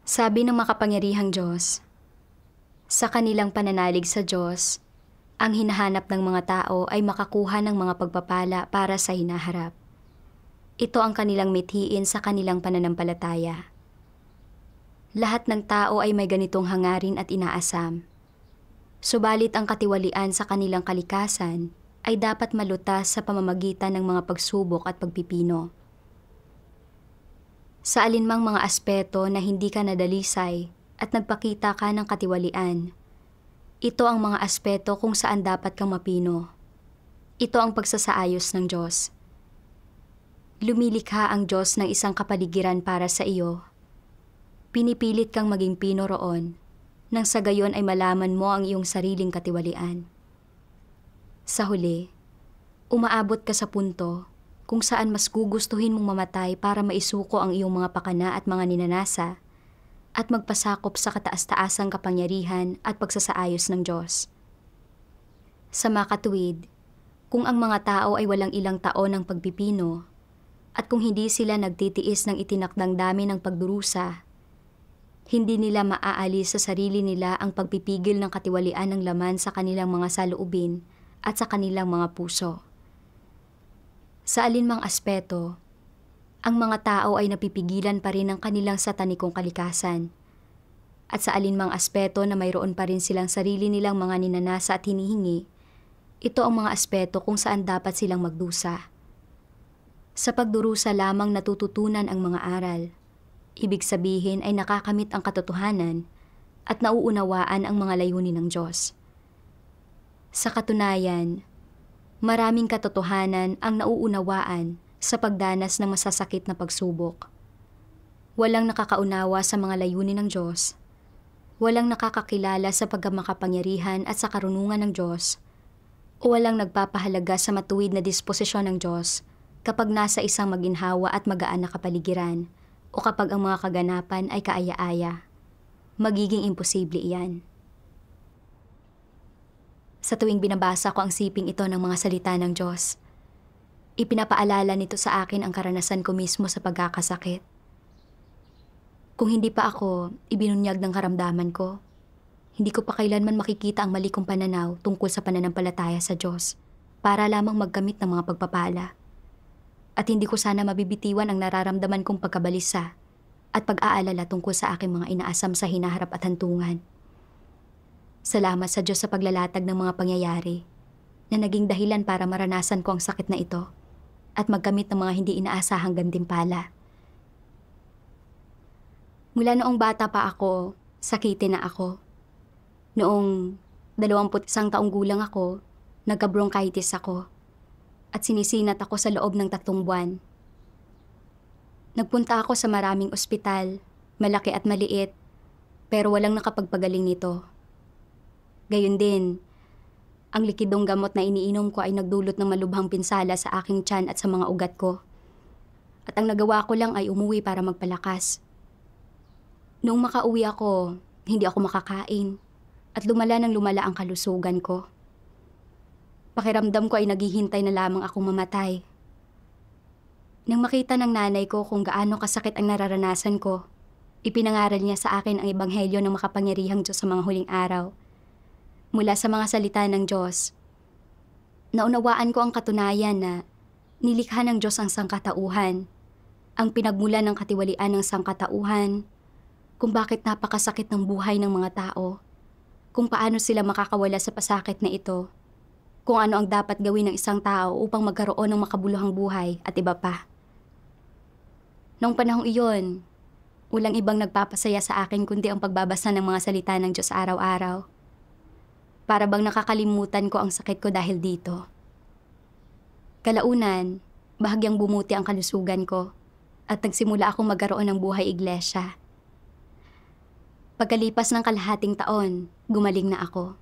Sabi ng makapangyarihang Diyos, sa kanilang pananalig sa Diyos, ang hinahanap ng mga tao ay makakuha ng mga pagpapala para sa hinaharap. Ito ang kanilang mithiin sa kanilang pananampalataya. Lahat ng tao ay may ganitong hangarin at inaasam. Subalit ang katiwalian sa kanilang kalikasan ay dapat malutas sa pamamagitan ng mga pagsubok at pagpipino. Sa alinmang mga aspeto na hindi ka nadalisay at nagpakita ka ng katiwalian, ito ang mga aspeto kung saan dapat kang mapino. Ito ang pagsasaayos ng Diyos. Lumilikha ang Diyos ng isang kapaligiran para sa iyo. Pinipilit kang maging pino roon, nang sa gayon ay malaman mo ang iyong sariling katiwalian. Sa huli, umaabot ka sa punto kung saan mas gugustuhin mong mamatay para maisuko ang iyong mga pakana at mga ninanasa at magpasakop sa kataas-taasang kapangyarihan at pagsasaayos ng Diyos. Sa makatuwid, kung ang mga tao ay walang ilang taon ng pagpipino at kung hindi sila nagtitiis ng itinakdang dami ng pagdurusa, hindi nila maaalis sa sarili nila ang pagpipigil ng katiwalian ng laman sa kanilang mga saloobin at sa kanilang mga puso. Sa alinmang aspeto, ang mga tao ay napipigilan pa rin ng kanilang satanikong kalikasan. At sa alinmang aspeto na mayroon pa rin silang sarili nilang mga ninanasa at hinihingi, ito ang mga aspeto kung saan dapat silang magdusa. Sa pagdurusa lamang natututunan ang mga aral. Ibig sabihin ay nakakamit ang katotohanan at nauunawaan ang mga layunin ng Diyos. Sa katunayan, maraming katotohanan ang nauunawaan sa pagdanas ng masasakit na pagsubok. Walang nakakaunawa sa mga layunin ng Diyos. Walang nakakakilala sa pagkamakapangyarihan at sa karunungan ng Diyos. O walang nagpapahalaga sa matuwid na disposisyon ng Diyos kapag nasa isang maginhawa at magaan na kapaligiran o kapag ang mga kaganapan ay kaaya-aya. Magiging imposible iyan. Sa tuwing binabasa ko ang siping ito ng mga salita ng Diyos, ipinapaalala nito sa akin ang karanasan ko mismo sa pagkakasakit. Kung hindi pa ako ibinunyag ng karamdaman ko, hindi ko pa kailanman makikita ang mali kong pananaw tungkol sa pananampalataya sa Diyos para lamang magkamit ng mga pagpapala. At hindi ko sana mabibitiwan ang nararamdaman kong pagkabalisa at pag-aalala tungkol sa aking mga inaasam sa hinaharap at hantungan. Salamat sa Diyos sa paglalatag ng mga pangyayari na naging dahilan para maranasan ko ang sakit na ito at magkamit ng mga hindi inaasahang gantimpala. Mula noong bata pa ako, sakitin na ako. Noong 21 taong gulang ako, nagka-bronchitis ako at sinisinat ako sa loob ng 3 buwan. Nagpunta ako sa maraming ospital, malaki at maliit, pero walang nakapagpagaling nito. Gayon din, ang likidong gamot na iniinom ko ay nagdulot ng malubhang pinsala sa aking tiyan at sa mga ugat ko. At ang nagawa ko lang ay umuwi para magpalakas. Noong makauwi ako, hindi ako makakain at lumala ng lumala ang kalusugan ko. Pakiramdam ko ay naghihintay na lamang akong mamatay. Nang makita ng nanay ko kung gaano kasakit ang nararanasan ko, ipinangaral niya sa akin ang ebanghelyo ng makapangyarihang Diyos sa mga huling araw. Mula sa mga salita ng Diyos, naunawaan ko ang katunayan na nilikha ng Diyos ang sangkatauhan, ang pinagmula ng katiwalian ng sangkatauhan, kung bakit napakasakit ng buhay ng mga tao, kung paano sila makakawala sa pasakit na ito, kung ano ang dapat gawin ng isang tao upang magkaroon ng makabuluhang buhay at iba pa. Noong panahong iyon, walang ibang nagpapasaya sa akin kundi ang pagbabasa ng mga salita ng Diyos araw-araw. Para bang nakakalimutan ko ang sakit ko dahil dito. Kalaunan, bahagyang bumuti ang kalusugan ko at nagsimula akong magkaroon ng buhay iglesia. Pagkalipas ng kalahating taon, gumaling na ako.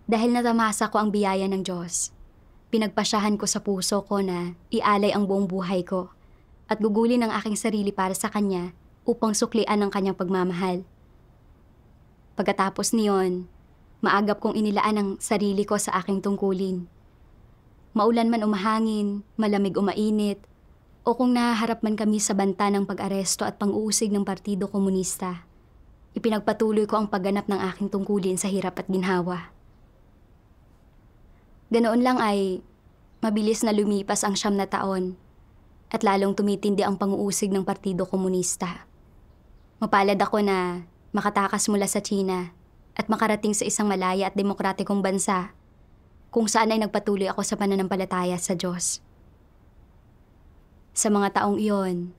Dahil natamasa ko ang biyaya ng Diyos, pinagpasyahan ko sa puso ko na ialay ang buong buhay ko at gugulin ang aking sarili para sa Kanya upang suklian ang Kanyang pagmamahal. Pagkatapos niyon, maagap kong inilaan ang sarili ko sa aking tungkulin. Maulan man umahangin, malamig o mainit, o O kung nahaharap man kami sa banta ng pag-aresto at pang-uusig ng Partido Komunista, ipinagpatuloy ko ang pagganap ng aking tungkulin sa hirap at ginhawa. Ganoon lang ay mabilis na lumipas ang 9 na taon at lalong tumitindi ang pang-uusig ng Partido Komunista. Mapalad ako na makatakas mula sa China at makarating sa isang malaya at demokratikong bansa kung saan ay nagpatuloy ako sa pananampalataya sa Diyos. Sa mga taong iyon,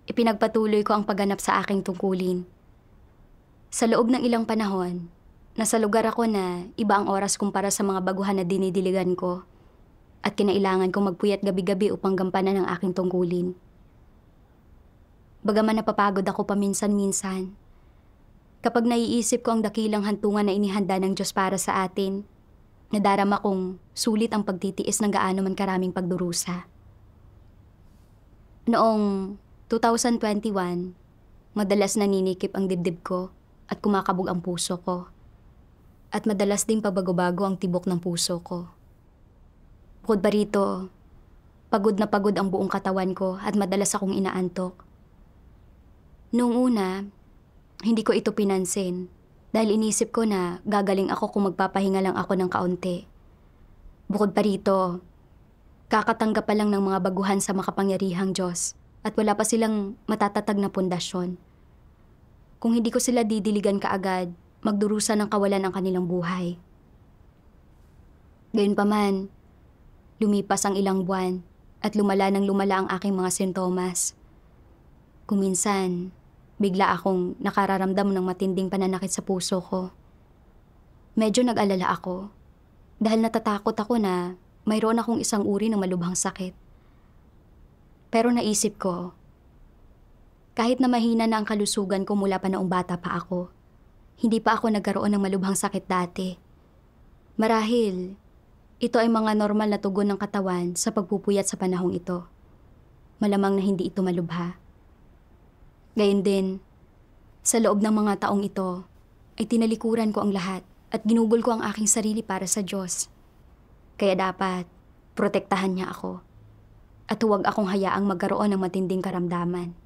ipinagpatuloy ko ang pagganap sa aking tungkulin. Sa loob ng ilang panahon, nasa lugar ako na iba ang oras kumpara sa mga baguhan na dinidiligan ko at kinailangan kong magpuyat gabi-gabi upang gampanan ang aking tungkulin. Bagaman napapagod ako paminsan-minsan, kapag naiisip ko ang dakilang hantungan na inihanda ng Diyos para sa atin, nadarama kong sulit ang pagtitiis ng gaano man karaming pagdurusa. Noong 2021, madalas naninikip ang dibdib ko at kumakabog ang puso ko. At madalas ding pabago-bago ang tibok ng puso ko. Bukod pa rito, pagod na pagod ang buong katawan ko at madalas akong inaantok. Noong una, hindi ko ito pinansin dahil inisip ko na gagaling ako kung magpapahinga lang ako ng kaunti. Bukod pa rito, kakatanggap pa lang ng mga baguhan sa makapangyarihang Diyos at wala pa silang matatatag na pundasyon. Kung hindi ko sila didiligan kaagad, magdurusa ng kawalan ang kanilang buhay. Gayunpaman, lumipas ang ilang buwan at lumala ang aking mga sintomas. Kung minsan, bigla akong nakararamdam ng matinding pananakit sa puso ko. Medyo nag-alala ako dahil natatakot ako na mayroon akong isang uri ng malubhang sakit. Pero naisip ko, kahit na mahina na ang kalusugan ko mula pa noong bata pa ako, hindi pa ako nagkaroon ng malubhang sakit dati. Marahil, ito ay mga normal na tugon ng katawan sa pagpupuyat sa panahong ito. Malamang na hindi ito malubha. Gayun din, sa loob ng mga taong ito, ay tinalikuran ko ang lahat at ginugol ko ang aking sarili para sa Diyos. Kaya dapat, protektahan niya ako at huwag akong hayaang magkaroon ng matinding karamdaman.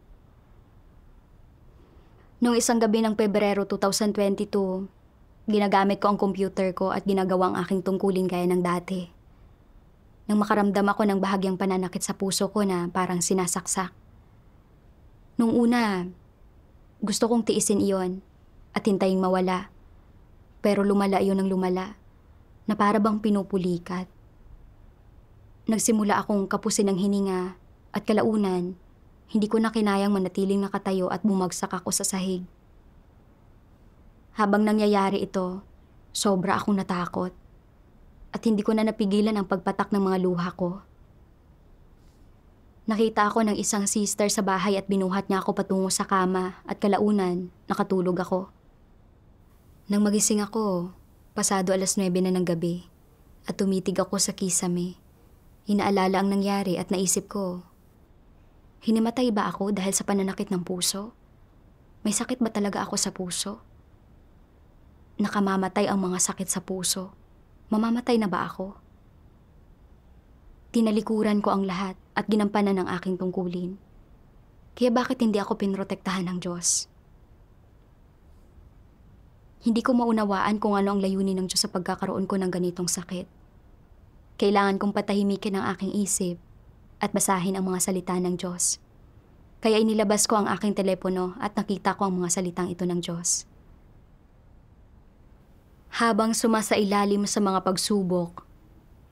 Noong isang gabi ng Pebrero 2022, ginagamit ko ang computer ko at ginagawa ang aking tungkulin gaya ng dati. Nang makaramdam ako ng bahagyang pananakit sa puso ko na parang sinasaksak. Nung una, gusto kong tiisin iyon at hintayin mawala. Pero lumala iyon ng lumala na para bang pinupulikat. Nagsimula akong kapusin ng hininga at kalaunan, hindi ko na kinayang manatiling nakatayo at bumagsak ako sa sahig. Habang nangyayari ito, sobra akong natakot at hindi ko na napigilan ang pagpatak ng mga luha ko. Nakita ako ng isang sister sa bahay at binuhat niya ako patungo sa kama at kalaunan, nakatulog ako. Nang magising ako, pasado 9:00 na ng gabi at tumitig ako sa kisame. Inaalala ang nangyari at naisip ko, hinimatay ba ako dahil sa pananakit ng puso? May sakit ba talaga ako sa puso? Nakamamatay ang mga sakit sa puso. Mamamatay na ba ako? Tinalikuran ko ang lahat at ginampanan ang aking tungkulin. Kaya bakit hindi ako pinrotektahan ng Diyos? Hindi ko maunawaan kung ano ang layunin ng Diyos sa pagkakaroon ko ng ganitong sakit. Kailangan kong patahimikin ang aking isip at basahin ang mga salita ng Diyos. Kaya inilabas ko ang aking telepono at nakita ko ang mga salitang ito ng Diyos. Habang sumasailalim sa mga pagsubok,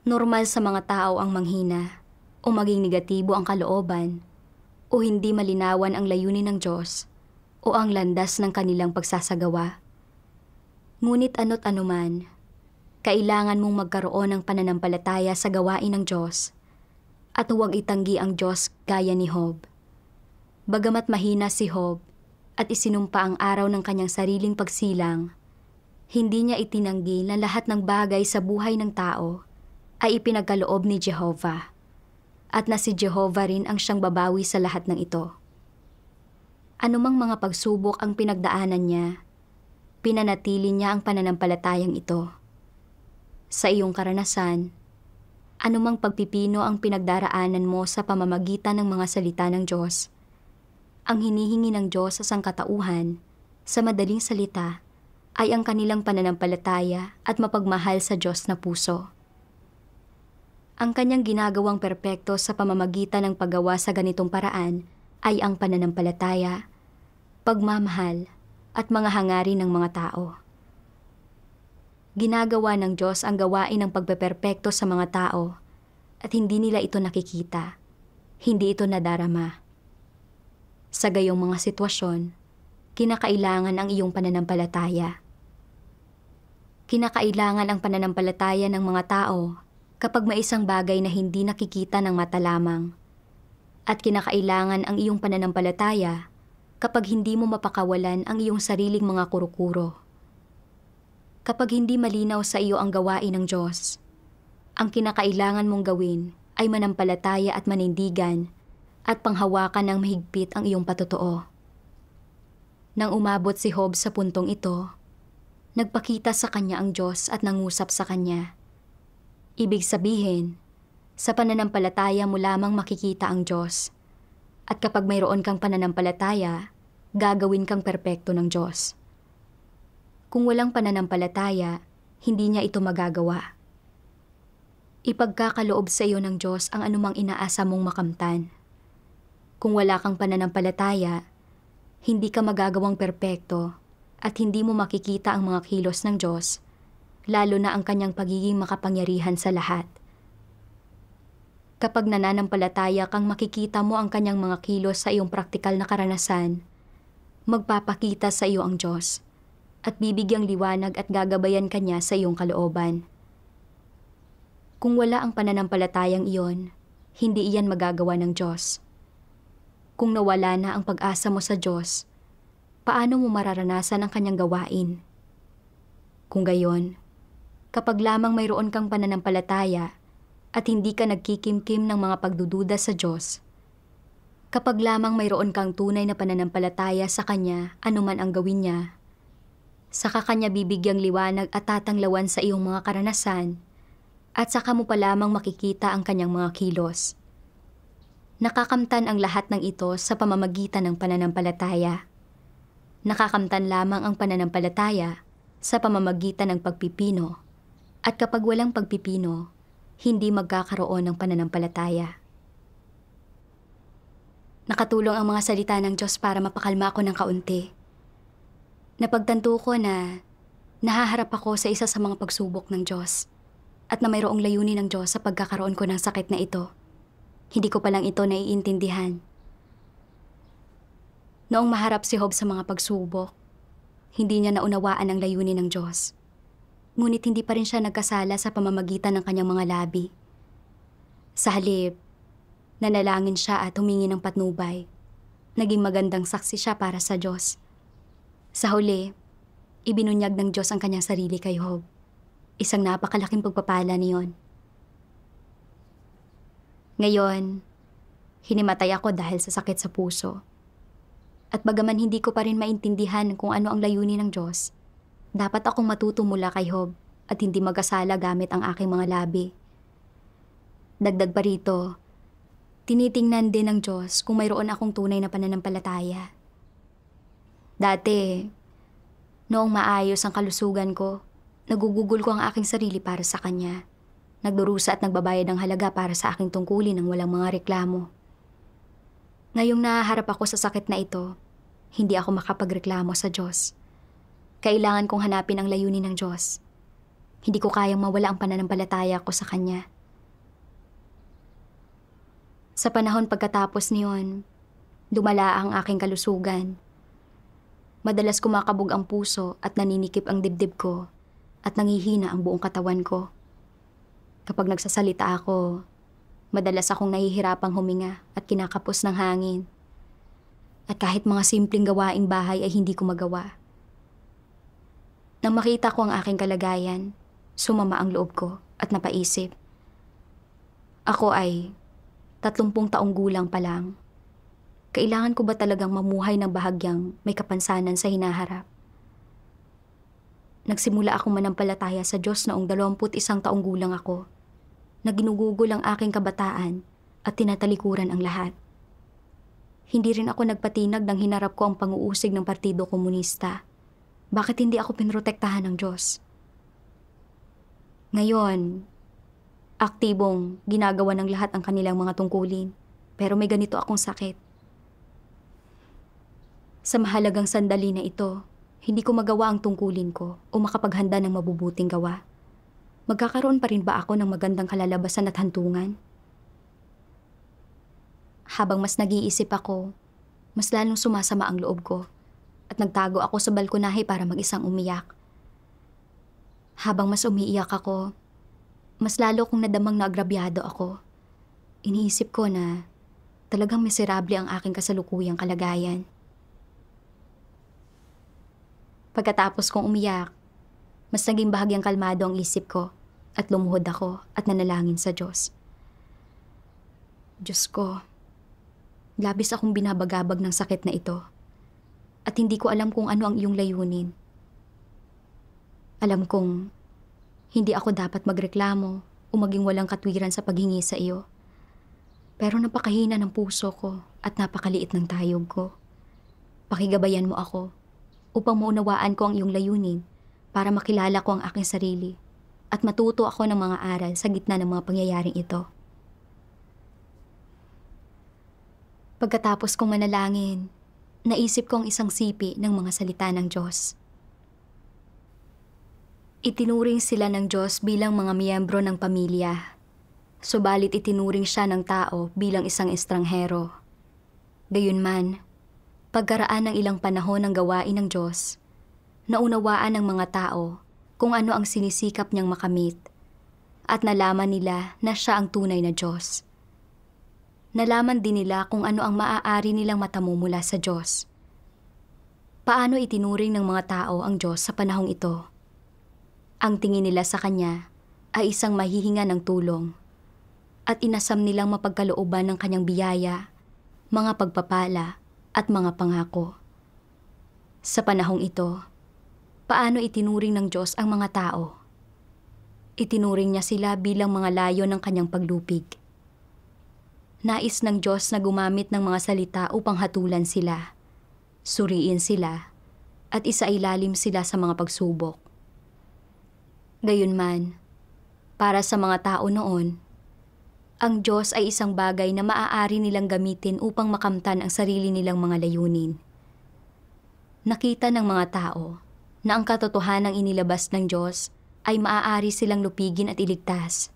normal sa mga tao ang manghina o maging negatibo ang kalooban o hindi malinawan ang layunin ng Diyos o ang landas ng kanilang pagsasagawa. Ngunit ano't anuman, kailangan mong magkaroon ng pananampalataya sa gawain ng Diyos at huwag itanggi ang Diyos gaya ni Job. Bagamat mahina si Job at isinumpa ang araw ng kanyang sariling pagsilang, hindi niya itinanggi na lahat ng bagay sa buhay ng tao ay ipinagkaloob ni Jehovah at na si Jehovah rin ang siyang babawi sa lahat ng ito. Anumang mga pagsubok ang pinagdaanan niya, pinanatili niya ang pananampalatayang ito. Sa iyong karanasan, Anumang pagpipino ang pinagdaraanan mo sa pamamagitan ng mga salita ng Diyos, ang hinihingi ng Diyos sa sangkatauhan, sa madaling salita, ay ang kanilang pananampalataya at mapagmahal sa Diyos na puso. Ang kanyang ginagawang perpekto sa pamamagitan ng paggawa sa ganitong paraan ay ang pananampalataya, pagmamahal, at mga hangarin ng mga tao. Ginagawa ng Diyos ang gawain ng pagpeperpekto sa mga tao at hindi nila ito nakikita, hindi ito nadarama. Sa gayong mga sitwasyon, kinakailangan ang iyong pananampalataya. Kinakailangan ang pananampalataya ng mga tao kapag may isang bagay na hindi nakikita ng mata lamang. At kinakailangan ang iyong pananampalataya kapag hindi mo mapakawalan ang iyong sariling mga kurukuro. Kapag hindi malinaw sa iyo ang gawain ng Diyos, ang kinakailangan mong gawin ay manampalataya at manindigan at panghawakan ng mahigpit ang iyong patotoo. Nang umabot si Job sa puntong ito, nagpakita sa kanya ang Diyos at nangusap sa kanya. Ibig sabihin, sa pananampalataya mo lamang makikita ang Diyos. At kapag mayroon kang pananampalataya, gagawin kang perpekto ng Diyos. Kung walang pananampalataya, hindi niya ito magagawa. Ipagkakaloob sa iyo ng Diyos ang anumang inaasa mong makamtan. Kung wala kang pananampalataya, hindi ka magagawang perpekto at hindi mo makikita ang mga kilos ng Diyos, lalo na ang kanyang pagiging makapangyarihan sa lahat. Kapag nananampalataya kang makikita mo ang kanyang mga kilos sa iyong praktikal na karanasan, magpapakita sa iyo ang Diyos at bibigyang liwanag at gagabayan kanya sa iyong kalooban. Kung wala ang pananampalatayang iyon, hindi iyan magagawa ng Diyos. Kung nawala na ang pag-asa mo sa Diyos, paano mo mararanasan ang kanyang gawain? Kung gayon, kapag lamang mayroon kang pananampalataya at hindi ka nagkikimkim ng mga pagdududa sa Diyos, kapag lamang mayroon kang tunay na pananampalataya sa Kanya anuman ang gawin niya, saka Kanya bibigyang liwanag at tatanglawan sa iyong mga karanasan at saka mo pa lamang makikita ang Kanyang mga kilos. Nakakamtan ang lahat ng ito sa pamamagitan ng pananampalataya. Nakakamtan lamang ang pananampalataya sa pamamagitan ng pagpipino. At kapag walang pagpipino, hindi magkakaroon ng pananampalataya. Nakatulong ang mga salita ng Diyos para mapakalma ako ng kaunti. Napagtanto ko na nahaharap ako sa isa sa mga pagsubok ng Diyos at na mayroong layunin ng Diyos sa pagkakaroon ko ng sakit na ito. Hindi ko palang ito naiintindihan. Noong maharap si Job sa mga pagsubok, hindi niya naunawaan ang layunin ng Diyos. Ngunit hindi pa rin siya nagkasala sa pamamagitan ng kanyang mga labi. Sa halip, nanalangin siya at humingi ng patnubay. Naging magandang saksi siya para sa Diyos. Sa huli, ibinunyag ng Diyos ang kanyang sarili kay Job. Isang napakalaking pagpapala niyon. Ngayon, hinimatay ako dahil sa sakit sa puso. At bagaman hindi ko pa rin maintindihan kung ano ang layunin ng Diyos, dapat akong matuto mula kay Job at hindi magkasala gamit ang aking mga labi. Dagdag pa rito, tinitingnan din ng Diyos kung mayroon akong tunay na pananampalataya. Dati, noong maayos ang kalusugan ko, nagugugol ko ang aking sarili para sa Kanya. Nagdurusa at nagbabayad ng halaga para sa aking tungkulin ng walang mga reklamo. Ngayong nahaharap ako sa sakit na ito, hindi ako makapagreklamo sa Diyos. Kailangan kong hanapin ang layunin ng Diyos. Hindi ko kayang mawala ang pananampalataya ko sa Kanya. Sa panahon pagkatapos niyon, lumala ang aking kalusugan. Madalas kumakabog ang puso at naninikip ang dibdib ko at nangihina ang buong katawan ko. Kapag nagsasalita ako, madalas akong nahihirapang huminga at kinakapos ng hangin. At kahit mga simpleng gawaing bahay ay hindi ko magawa. Nang makita ko ang aking kalagayan, sumama ang loob ko at napaisip. Ako ay 30 taong gulang pa lang. Kailangan ko ba talagang mamuhay ng bahagyang may kapansanan sa hinaharap? Nagsimula akong manampalataya sa Diyos noong 21 taong gulang ako. na ginugugol ang aking kabataan at tinatalikuran ang lahat. Hindi rin ako nagpatinag nang hinarap ko ang pang-uusig ng Partido Komunista. Bakit hindi ako pinrotektahan ng Diyos? Ngayon, aktibong ginagawa ng lahat ang kanilang mga tungkulin, pero may ganito akong sakit. Sa mahalagang sandali na ito, hindi ko magawa ang tungkulin ko o makapaghanda ng mabubuting gawa. Magkakaroon pa rin ba ako ng magandang kalalabasan at hantungan? Habang mas nag-iisip ako, mas lalong sumasama ang loob ko at nagtago ako sa balkonahe para mag-isang umiyak. Habang mas umiiyak ako, mas lalo kong nadamang naagrabyado ako. Iniisip ko na talagang miserable ang aking kasalukuyang kalagayan. Pagkatapos kong umiyak, mas naging bahagyang kalmado ang isip ko at lumuhod ako at nanalangin sa Diyos. Diyos ko, labis akong binabagabag ng sakit na ito at hindi ko alam kung ano ang iyong layunin. Alam kong hindi ako dapat magreklamo o maging walang katwiran sa paghingi sa iyo. Pero napakahina ng puso ko at napakaliit ng tayog ko. Pakigabayan mo ako upang maunawaan ko ang iyong layunin para makilala ko ang aking sarili at matuto ako ng mga aral sa gitna ng mga pangyayaring ito. Pagkatapos kong manalangin, naisip ko ang isang sipi ng mga salita ng Diyos. Itinuring sila ng Diyos bilang mga miyembro ng pamilya, subalit itinuring siya ng tao bilang isang estranghero. Gayunman, pagkaraan ng ilang panahon ng gawain ng Diyos, naunawaan ng mga tao kung ano ang sinisikap niyang makamit at nalaman nila na siya ang tunay na Diyos. Nalaman din nila kung ano ang maaari nilang matamo mula sa Diyos. Paano itinuring ng mga tao ang Diyos sa panahong ito? Ang tingin nila sa Kanya ay isang mahihinga ng tulong at inasam nilang mapagkalooban ng Kanyang biyaya, mga pagpapala at mga pangako. Sa panahong ito, paano itinuring ng Diyos ang mga tao? Itinuring niya sila bilang mga layo ng Kanyang paglupig. Nais ng Diyos na gumamit ng mga salita upang hatulan sila, suriin sila, at isailalim sila sa mga pagsubok. Gayunman, para sa mga tao noon, ang Diyos ay isang bagay na maaari nilang gamitin upang makamtan ang sarili nilang mga layunin. Nakita ng mga tao na ang katotohanang inilabas ng Diyos ay maaari silang lupigin at iligtas,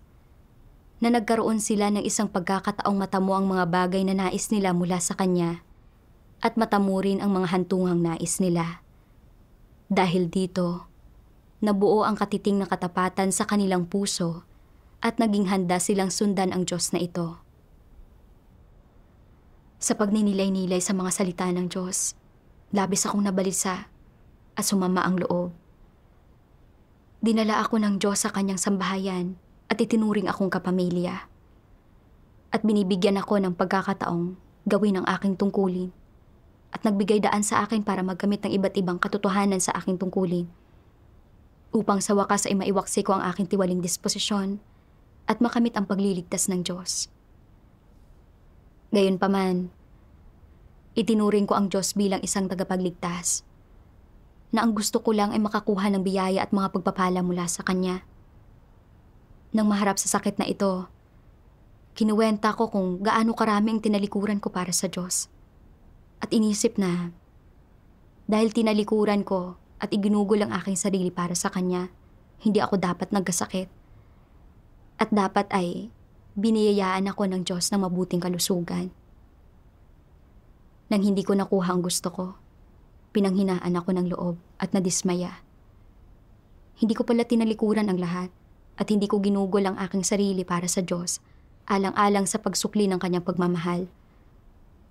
na nagkaroon sila ng isang pagkakataong matamo ang mga bagay na nais nila mula sa Kanya at matamo rin ang mga hantungang nais nila. Dahil dito, nabuo ang katiting na katapatan sa kanilang puso at naging handa silang sundan ang Diyos na ito. Sa pagninilay-nilay sa mga salita ng Diyos, labis akong nabalisa at sumama ang loob. Dinala ako ng Diyos sa Kanyang sambahayan at itinuring akong kapamilya. At binibigyan ako ng pagkakataong gawin ang aking tungkulin at nagbigay daan sa akin para magkamit ng iba't ibang katotohanan sa aking tungkulin upang sa wakas ay maiwaksi ko ang aking tiwaling disposisyon at makamit ang pagliligtas ng Diyos. Gayunpaman, itinuring ko ang Diyos bilang isang tagapagligtas na ang gusto ko lang ay makakuha ng biyaya at mga pagpapala mula sa Kanya. Nang maharap sa sakit na ito, kinuwenta ko kung gaano karami ang tinalikuran ko para sa Diyos. At inisip na, dahil tinalikuran ko at iginugol ang aking sarili para sa Kanya, hindi ako dapat nagkasakit. At dapat ay biniyayaan ako ng Diyos ng mabuting kalusugan. Nang hindi ko nakuha ang gusto ko, pinanghinaan ako ng loob at nadismaya. Hindi ko pala tinalikuran ang lahat at hindi ko ginugol ang aking sarili para sa Diyos, alang-alang sa pagsukli ng Kanyang pagmamahal.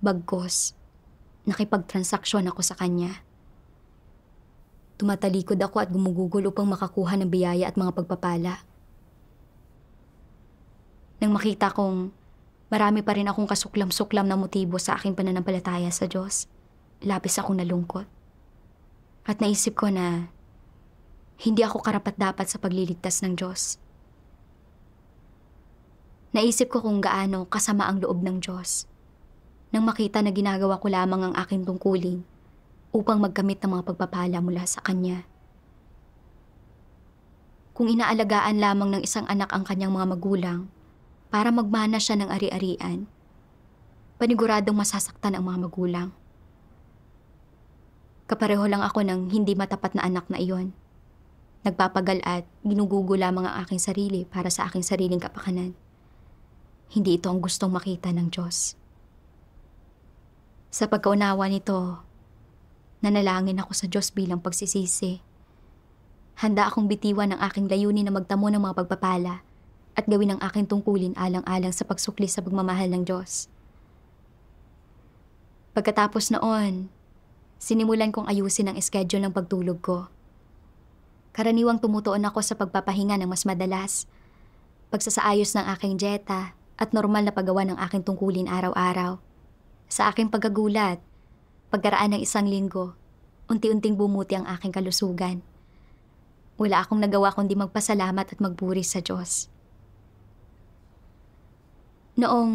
Bagkus, nakipagtransaksyon ako sa Kanya. Tumatalikod ako at gumugugol upang makakuha ng biyaya at mga pagpapala. Nang makita kong marami pa rin akong kasuklam-suklam na motibo sa aking pananampalataya sa Diyos, labis akong nalungkot. At naisip ko na hindi ako karapat-dapat sa pagliligtas ng Diyos. Naisip ko kung gaano kasama ang loob ng Diyos nang makita na ginagawa ko lamang ang aking tungkulin upang magkamit ng mga pagpapala mula sa Kanya. Kung inaalagaan lamang ng isang anak ang kanyang mga magulang para magmana siya ng ari-arian, paniguradong masasaktan ang mga magulang. Kapareho lang ako ng hindi matapat na anak na iyon. Nagpapagal at ginugugo lamang ang aking sarili para sa aking sariling kapakanan. Hindi ito ang gustong makita ng Diyos. Sa pagkaunawa nito, nanalangin ako sa Diyos bilang pagsisisi. Handa akong bitiwan ang aking layunin na magtamo ng mga pagpapala at gawin ang aking tungkulin alang-alang sa pagsukli sa pagmamahal ng Diyos. Pagkatapos noon, sinimulan kong ayusin ang schedule ng pagtulog ko. Karaniwang tumutuon ako sa pagpapahinga ng mas madalas, pagsasaayos ng aking dieta at normal na paggawa ng aking tungkulin araw-araw. Sa aking pagkagulat, pagkaraan ng 1 linggo, unti-unting bumuti ang aking kalusugan. Wala akong nagawa kundi magpasalamat at magpuri sa Diyos. Noong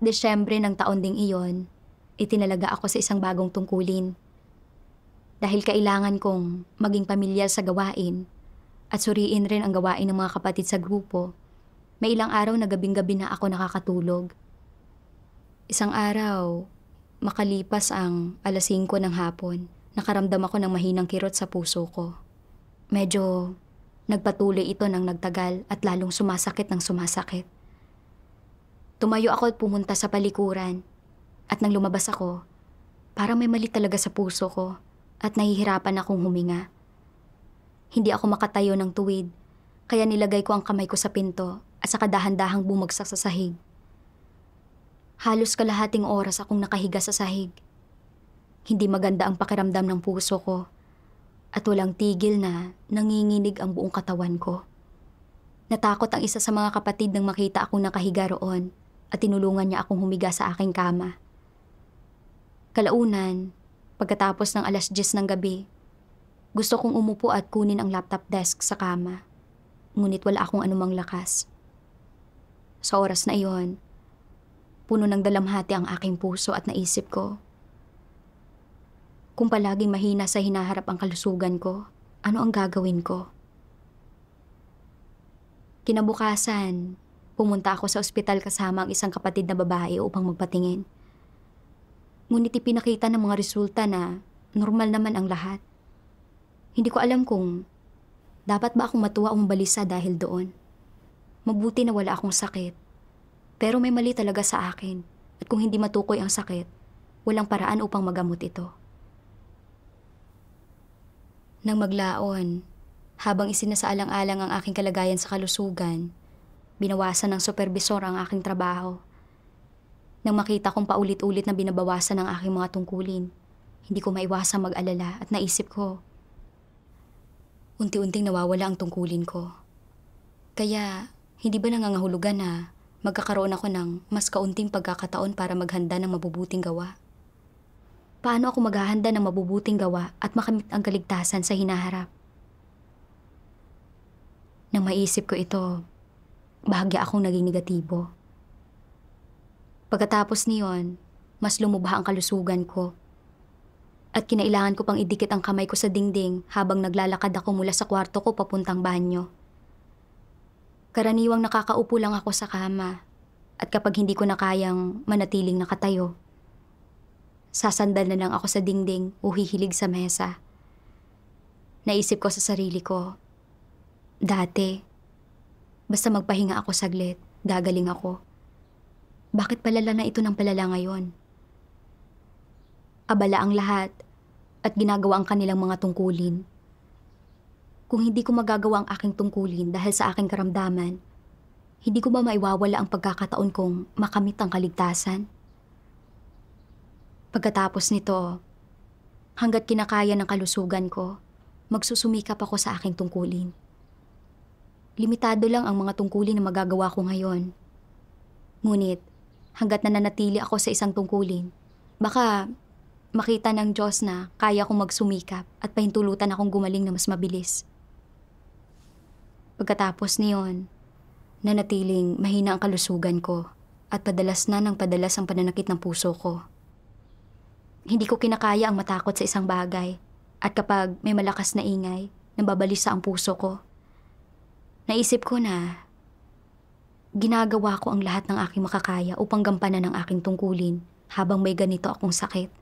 Desyembre ng taon ding iyon, itinalaga ako sa isang bagong tungkulin. Dahil kailangan kong maging pamilyar sa gawain at suriin rin ang gawain ng mga kapatid sa grupo, may ilang araw na gabing-gabi na ako nakakatulog. Isang araw, makalipas ang 5:00 ng hapon, nakaramdam ako ng mahinang kirot sa puso ko. Medyo nagpatuloy ito ng nagtagal at lalong sumasakit ng sumasakit. Tumayo ako at pumunta sa palikuran. At nang lumabas ako, parang may mali talaga sa puso ko at nahihirapan akong huminga. Hindi ako makatayo ng tuwid, kaya nilagay ko ang kamay ko sa pinto at saka dahan-dahang bumagsak sa sahig. Halos kalahating oras akong nakahiga sa sahig. Hindi maganda ang pakiramdam ng puso ko at walang tigil na nanginginig ang buong katawan ko. Natakot ang isa sa mga kapatid nang makita akong nakahiga roon at tinulungan niya akong humiga sa aking kama. Kalaunan, pagkatapos ng 10:00 ng gabi, gusto kong umupo at kunin ang laptop desk sa kama. Ngunit wala akong anumang lakas. Sa oras na iyon, puno ng dalamhati ang aking puso at naisip ko, kung palaging mahina sa hinaharap ang kalusugan ko, ano ang gagawin ko? Kinabukasan, pumunta ako sa ospital kasama ang isang kapatid na babae upang magpatingin. Ngunit ipinakita ng mga resulta na normal naman ang lahat. Hindi ko alam kung dapat ba akong matuwa o mabalisa dahil doon. Mabuti na wala akong sakit, pero may mali talaga sa akin at kung hindi matukoy ang sakit, walang paraan upang magamot ito. Nang maglaon, habang isinasaalang-alang ang aking kalagayan sa kalusugan, binawasan ng supervisor ang aking trabaho. Nang makita kong paulit-ulit na binabawasan ang aking mga tungkulin, hindi ko maiwasang mag-alala at naisip ko, unti-unting nawawala ang tungkulin ko. Kaya, hindi ba nangangahulugan na magkakaroon ako ng mas kaunting pagkakataon para maghanda ng mabubuting gawa? Paano ako maghahanda ng mabubuting gawa at makamit ang kaligtasan sa hinaharap? Nang maisip ko ito, bahagya akong naging negatibo. Pagkatapos niyon, mas lumubha ang kalusugan ko. At kinailangan ko pang idikit ang kamay ko sa dingding habang naglalakad ako mula sa kwarto ko papuntang banyo. Karaniwang nakakaupo lang ako sa kama at kapag hindi ko na kayang manatiling nakatayo, sasandal na lang ako sa dingding o hihilig sa mesa. Naisip ko sa sarili ko, dati, basta magpahinga ako saglit, gagaling ako. Bakit palala na ito ng palala ngayon? Abala ang lahat at ginagawa ang kanilang mga tungkulin. Kung hindi ko magagawa ang aking tungkulin dahil sa aking karamdaman, hindi ko ba maiwawala ang pagkakataon kong makamit ang kaligtasan? Pagkatapos nito, hanggat kinakaya ng kalusugan ko, magsusumikap ako sa aking tungkulin. Limitado lang ang mga tungkulin na magagawa ko ngayon. Ngunit, hanggat nananatili ako sa isang tungkulin, baka makita ng Diyos na kaya kong magsumikap at pahintulutan akong gumaling na mas mabilis. Pagkatapos niyon, Nanatiling mahina ang kalusugan ko at padalas na ng padalas ang pananakit ng puso ko. Hindi ko kinakaya ang matakot sa isang bagay at kapag may malakas na ingay, nababalisa ang puso ko. Naisip ko na ginagawa ko ang lahat ng aking makakaya upang gampanan ang aking tungkulin habang may ganito akong sakit.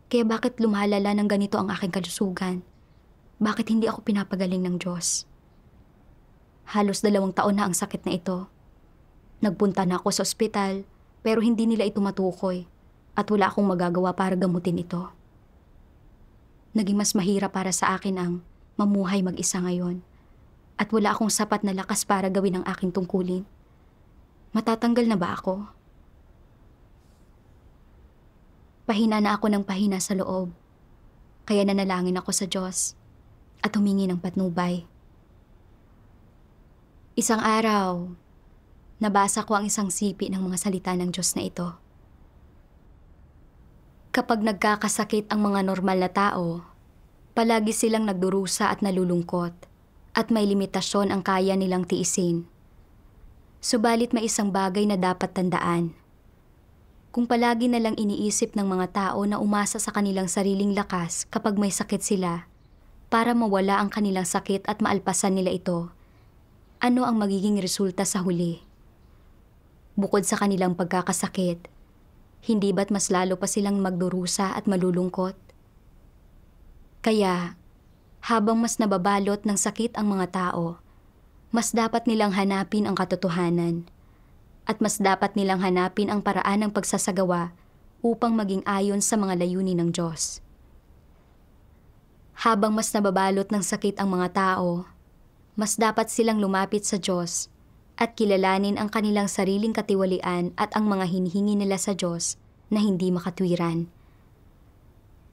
Kaya bakit lumalala ng ganito ang aking kalusugan? Bakit hindi ako pinapagaling ng Diyos? Halos 2 taon na ang sakit na ito. Nagpunta na ako sa ospital pero hindi nila ito matukoy at wala akong magagawa para gamutin ito. Naging mas mahirap para sa akin ang mamuhay mag-isa ngayon at wala akong sapat na lakas para gawin ang aking tungkulin. Matatanggal na ba ako? Pahina na ako ng pahina sa loob, kaya nanalangin ako sa Diyos at humingi ng patnubay. Isang araw, nabasa ko ang isang sipi ng mga salita ng Diyos na ito. Kapag nagkakasakit ang mga normal na tao, palagi silang nagdurusa at nalulungkot at may limitasyon ang kaya nilang tiisin. Subalit may isang bagay na dapat tandaan. Kung palagi na lang iniisip ng mga tao na umasa sa kanilang sariling lakas kapag may sakit sila para mawala ang kanilang sakit at maalpasan nila ito, ano ang magiging resulta sa huli? Bukod sa kanilang pagkakasakit, hindi ba't mas lalo pa silang magdurusa at malulungkot? Kaya, habang mas nababalot ng sakit ang mga tao, mas dapat nilang hanapin ang katotohanan at mas dapat nilang hanapin ang paraan ng pagsasagawa upang maging ayon sa mga layunin ng Diyos. Habang mas nababalot ng sakit ang mga tao, mas dapat silang lumapit sa Diyos at kilalanin ang kanilang sariling katiwalian at ang mga hinihingi nila sa Diyos na hindi makatwiran.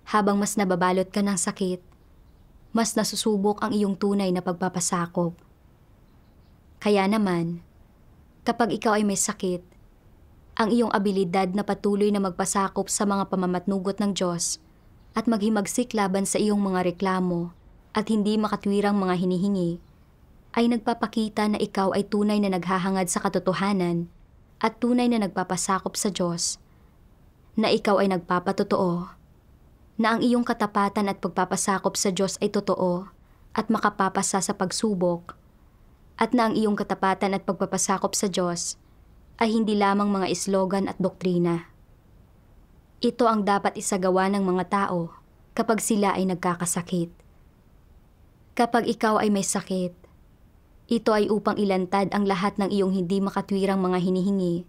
Habang mas nababalot ka ng sakit, mas nasusubok ang iyong tunay na pagpapasakop. Kaya naman, kapag ikaw ay may sakit, ang iyong abilidad na patuloy na magpasakop sa mga pamamatnugot ng Diyos at maghimagsik laban sa iyong mga reklamo at hindi makatwirang mga hinihingi, ay nagpapakita na ikaw ay tunay na naghahangad sa katotohanan at tunay na nagpapasakop sa Diyos, na ikaw ay nagpapatotoo, na ang iyong katapatan at pagpapasakop sa Diyos ay totoo at makapapasa sa pagsubok, at na ang iyong katapatan at pagpapasakop sa Diyos ay hindi lamang mga islogan at doktrina. Ito ang dapat isagawa ng mga tao kapag sila ay nagkakasakit. Kapag ikaw ay may sakit, ito ay upang ilantad ang lahat ng iyong hindi makatwirang mga hinihingi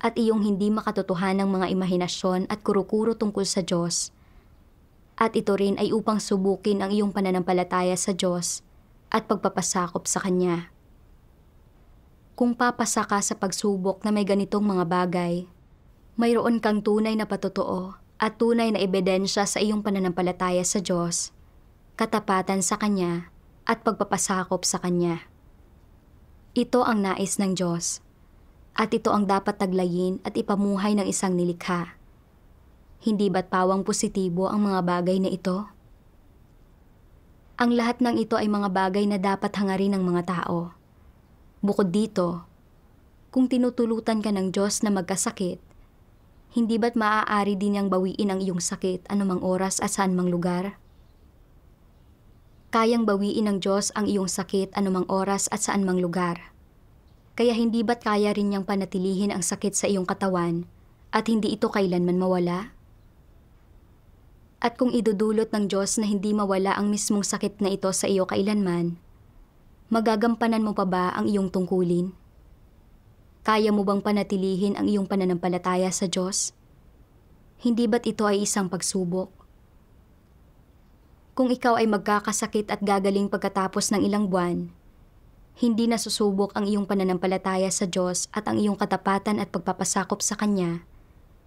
at iyong hindi makatotohanang mga imahinasyon at kuro-kuro tungkol sa Diyos. At ito rin ay upang subukin ang iyong pananampalataya sa Diyos at pagpapasakop sa Kanya. Kung papasa ka sa pagsubok na may ganitong mga bagay, mayroon kang tunay na patotoo at tunay na ebidensya sa iyong pananampalataya sa Diyos, katapatan sa Kanya at pagpapasakop sa Kanya. Ito ang nais ng Diyos, at ito ang dapat taglayin at ipamuhay ng isang nilikha. Hindi ba't pawang positibo ang mga bagay na ito? Ang lahat ng ito ay mga bagay na dapat hangarin ng mga tao. Bukod dito, kung tinutulutan ka ng Diyos na magkasakit, hindi ba't maaari din niyang bawiin ang iyong sakit anumang oras at saan mang lugar? Kayang bawiin ng Diyos ang iyong sakit anumang oras at saan mang lugar. Kaya hindi ba't kaya rin niyang panatilihin ang sakit sa iyong katawan at hindi ito kailanman mawala? At kung idudulot ng Diyos na hindi mawala ang mismong sakit na ito sa iyo kailanman, magagampanan mo pa ba ang iyong tungkulin? Kaya mo bang panatilihin ang iyong pananampalataya sa Diyos? Hindi ba't ito ay isang pagsubok? Kung ikaw ay magkakasakit at gagaling pagkatapos ng ilang buwan, hindi nasusubok ang iyong pananampalataya sa Diyos at ang iyong katapatan at pagpapasakop sa Kanya,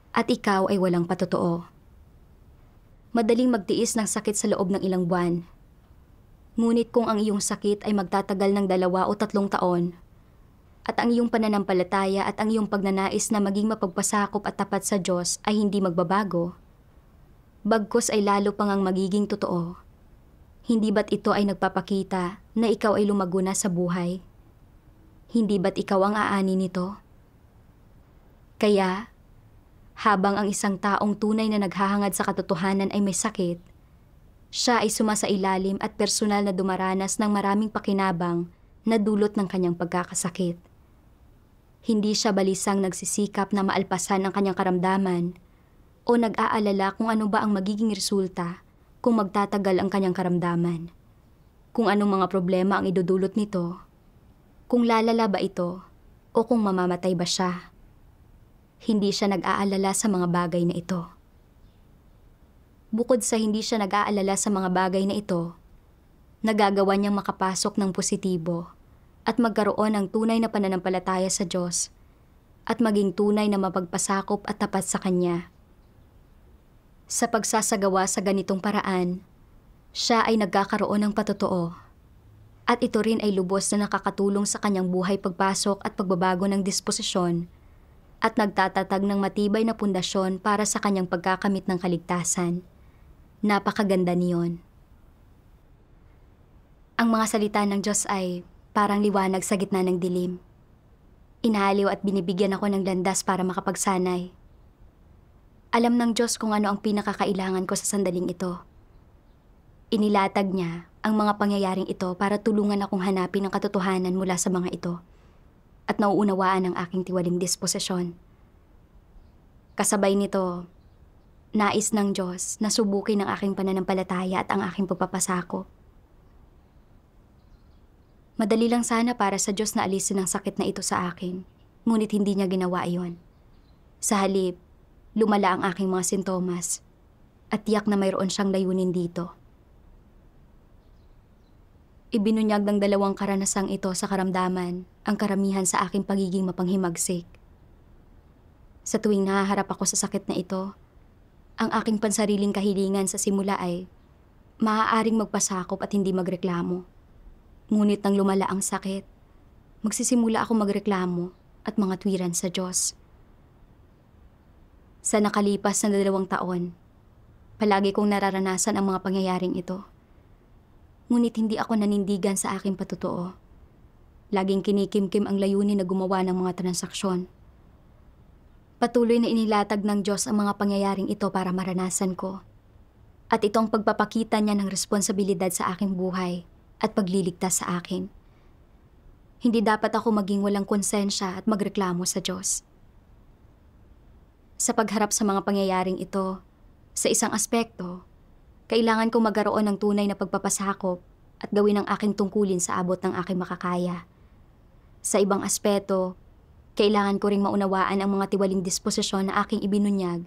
at ikaw ay walang patotoo. Madaling magtiis ng sakit sa loob ng ilang buwan. Ngunit kung ang iyong sakit ay magtatagal ng 2 o 3 taon, at ang iyong pananampalataya at ang iyong pagnanais na maging mapagpasakop at tapat sa Diyos ay hindi magbabago, bagkus ay lalo pang ang magiging totoo. Hindi ba't ito ay nagpapakita na ikaw ay lumago na sa buhay? Hindi ba't ikaw ang aani nito? Kaya, habang ang isang taong tunay na naghahangad sa katotohanan ay may sakit, siya ay sumasailalim at personal na dumaranas ng maraming pakinabang na dulot ng kanyang pagkakasakit. Hindi siya balisang nagsisikap na maalpasan ang kanyang karamdaman o nag-aalala kung ano ba ang magiging resulta kung magtatagal ang kanyang karamdaman. Kung anong mga problema ang idudulot nito, kung lalala ba ito o kung mamamatay ba siya. Hindi siya nag-aalala sa mga bagay na ito. Bukod sa hindi siya nag-aalala sa mga bagay na ito, nagagawa niyang makapasok ng positibo at magkaroon ng tunay na pananampalataya sa Diyos at maging tunay na mapagpasakop at tapat sa Kanya. Sa pagsasagawa sa ganitong paraan, siya ay nagkakaroon ng patotoo at ito rin ay lubos na nakakatulong sa kanyang buhay pagpasok at pagbabago ng disposisyon at nagtatatag ng matibay na pundasyon para sa kanyang pagkakamit ng kaligtasan. Napakaganda niyon. Ang mga salita ng Diyos ay parang liwanag sa gitna ng dilim. Inahaliw at binibigyan ako ng landas para makapagsanay. Alam ng Diyos kung ano ang pinakakailangan ko sa sandaling ito. Inilatag niya ang mga pangyayaring ito para tulungan akong hanapin ang katotohanan mula sa mga ito at nauunawaan ang aking tiwaling disposisyon. Kasabay nito, nais ng Diyos na subukin ang aking pananampalataya at ang aking pagpapasakop. Madali lang sana para sa Diyos na alisin ang sakit na ito sa akin, ngunit hindi niya ginawa iyon. Sa halip, lumala ang aking mga sintomas at tiyak na mayroon siyang layunin dito. Ibinunyag ng dalawang karanasang ito sa karamdaman ang karamihan sa aking pagiging mapanghimagsik. Sa tuwing nahaharap ako sa sakit na ito, ang aking pansariling kahilingan sa simula ay maaaring magpasakop at hindi magreklamo. Ngunit nang lumala ang sakit, magsisimula ako magreklamo at mga tuwiran sa Diyos. Sa nakalipas na 2 taon, palagi kong nararanasan ang mga pangyayaring ito. Ngunit hindi ako nanindigan sa aking patotoo. Laging kinikimkim ang layunin na gumawa ng mga transaksyon. Patuloy na inilatag ng Diyos ang mga pangyayaring ito para maranasan ko. At itong pagpapakita niya ng responsibilidad sa aking buhay at pagliligtas sa akin. Hindi dapat ako maging walang konsensya at magreklamo sa Diyos. Sa pagharap sa mga pangyayaring ito, sa isang aspekto, kailangan kong magkaroon ng tunay na pagpapasakop at gawin ang aking tungkulin sa abot ng aking makakaya. Sa ibang aspeto, kailangan ko ring maunawaan ang mga tiwaling disposisyon na aking ibinunyag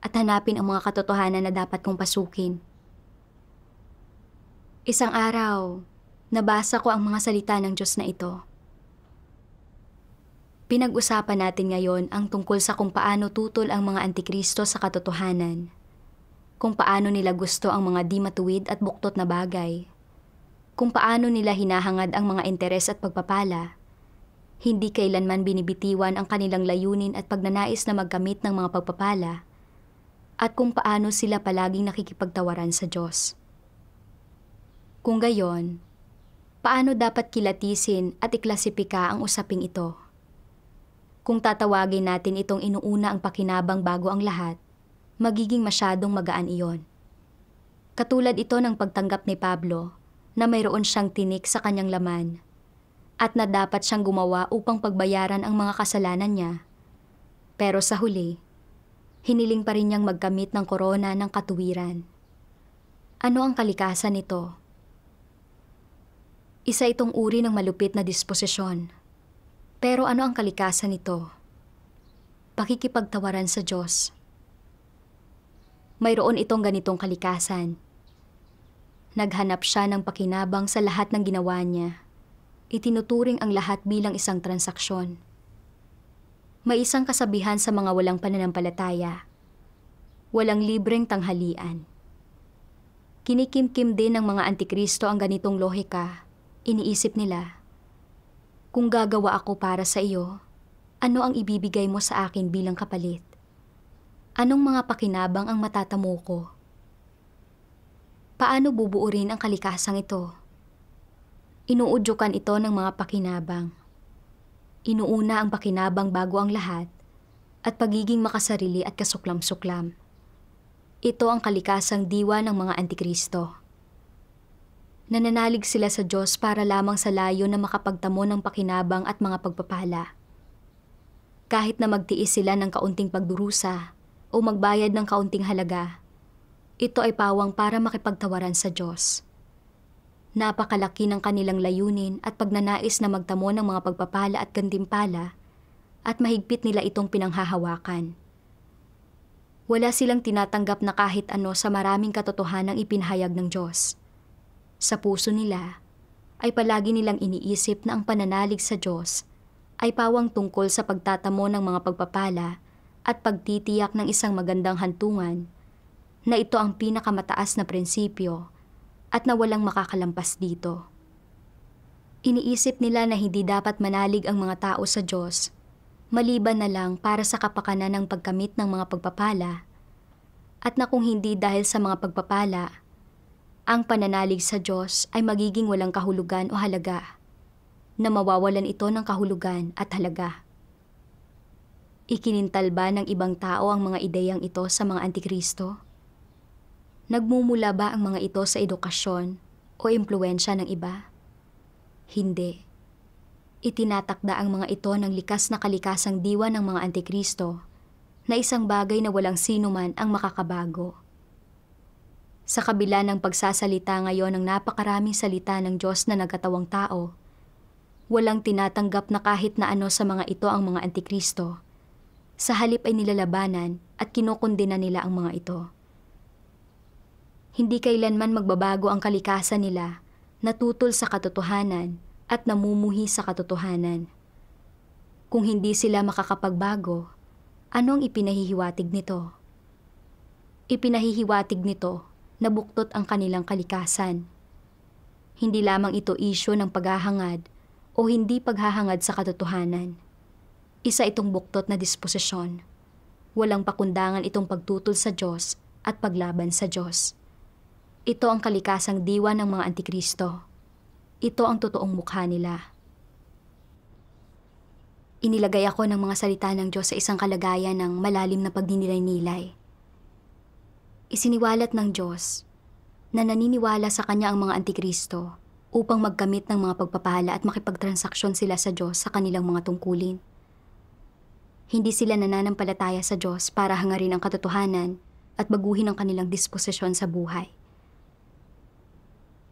at hanapin ang mga katotohanan na dapat kong pasukin. Isang araw, nabasa ko ang mga salita ng Diyos na ito. Pinag-usapan natin ngayon ang tungkol sa kung paano tutol ang mga antikristo sa katotohanan, kung paano nila gusto ang mga di matuwid at buktot na bagay, kung paano nila hinahangad ang mga interes at pagpapala, hindi kailanman binibitiwan ang kanilang layunin at pagnanais na magkamit ng mga pagpapala, at kung paano sila palaging nakikipagtawaran sa Diyos. Kung gayon, paano dapat kilatisin at iklasipika ang usaping ito? Kung tatawagin natin itong inuuna ang pakinabang bago ang lahat, magiging masyadong magaan iyon. Katulad ito ng pagtanggap ni Pablo na mayroon siyang tinik sa kanyang laman at na dapat siyang gumawa upang pagbayaran ang mga kasalanan niya. Pero sa huli, hiniling pa rin niyang magkamit ng korona ng katuwiran. Ano ang kalikasan nito? Isa itong uri ng malupit na disposisyon. Pero ano ang kalikasan nito? Pakikipagtawaran sa Diyos. Mayroon itong ganitong kalikasan. Naghanap siya ng pakinabang sa lahat ng ginawa niya. Itinuturing ang lahat bilang isang transaksyon. May isang kasabihan sa mga walang pananampalataya. Walang libreng tanghalian. Kinikimkim din ng mga antikristo ang ganitong lohika. Iniisip nila, kung gagawa ako para sa iyo, ano ang ibibigay mo sa akin bilang kapalit? Anong mga pakinabang ang matatamo ko? Paano bubuurin ang kalikasang ito? Inuudyukan ito ng mga pakinabang. Inuuna ang pakinabang bago ang lahat at pagiging makasarili at kasuklam-suklam. Ito ang kalikasang diwa ng mga antikristo. Nananalig sila sa Diyos para lamang sa layo na makapagtamo ng pakinabang at mga pagpapala. Kahit na magtiis sila ng kaunting pagdurusa o magbayad ng kaunting halaga, ito ay pawang para makipagtawaran sa Diyos. Napakalaki ng kanilang layunin at pagnanais na magtamo ng mga pagpapala at gantimpala at mahigpit nila itong pinanghahawakan. Wala silang tinatanggap na kahit ano sa maraming katotohanang ipinahayag ng Diyos. Sa puso nila ay palagi nilang iniisip na ang pananalig sa Diyos ay pawang tungkol sa pagtatamo ng mga pagpapala at pagtitiyak ng isang magandang hantungan na ito ang pinakamataas na prinsipyo at na walang makakalampas dito. Iniisip nila na hindi dapat manalig ang mga tao sa Diyos, maliban na lang para sa kapakanan ng pagkamit ng mga pagpapala, at na kung hindi dahil sa mga pagpapala, ang pananalig sa Diyos ay magiging walang kahulugan o halaga, na mawawalan ito ng kahulugan at halaga. Ikinintal ba ng ibang tao ang mga ideyang ito sa mga antikristo? Nagmumula ba ang mga ito sa edukasyon o impluwensya ng iba? Hindi. Itinatakda ang mga ito ng likas na kalikasang diwa ng mga antikristo na isang bagay na walang sino man ang makakabago. Sa kabila ng pagsasalita ngayon ng napakaraming salita ng Diyos na nagkatawang tao, walang tinatanggap na kahit na ano sa mga ito ang mga antikristo. Sa halip ay nilalabanan at kinukundina nila ang mga ito. Hindi kailanman magbabago ang kalikasan nila na tutol sa katotohanan at namumuhi sa katotohanan. Kung hindi sila makakapagbago, ano ang ipinahihiwatig nito? Ipinahihiwatig nito na buktot ang kanilang kalikasan. Hindi lamang ito isyo ng paghahangad o hindi paghahangad sa katotohanan. Isa itong buktot na disposisyon. Walang pakundangan itong pagtutol sa Diyos at paglaban sa Diyos. Ito ang kalikasang diwa ng mga antikristo. Ito ang totoong mukha nila. Inilagay ako ng mga salita ng Diyos sa isang kalagayan ng malalim na pagninilay-nilay. Isiniwalat ng Diyos na naniniwala sa Kanya ang mga antikristo upang magkamit ng mga pagpapala at makipagtransaksyon sila sa Diyos sa kanilang mga tungkulin. Hindi sila nananampalataya sa Diyos para hangarin ang katotohanan at baguhin ang kanilang disposisyon sa buhay.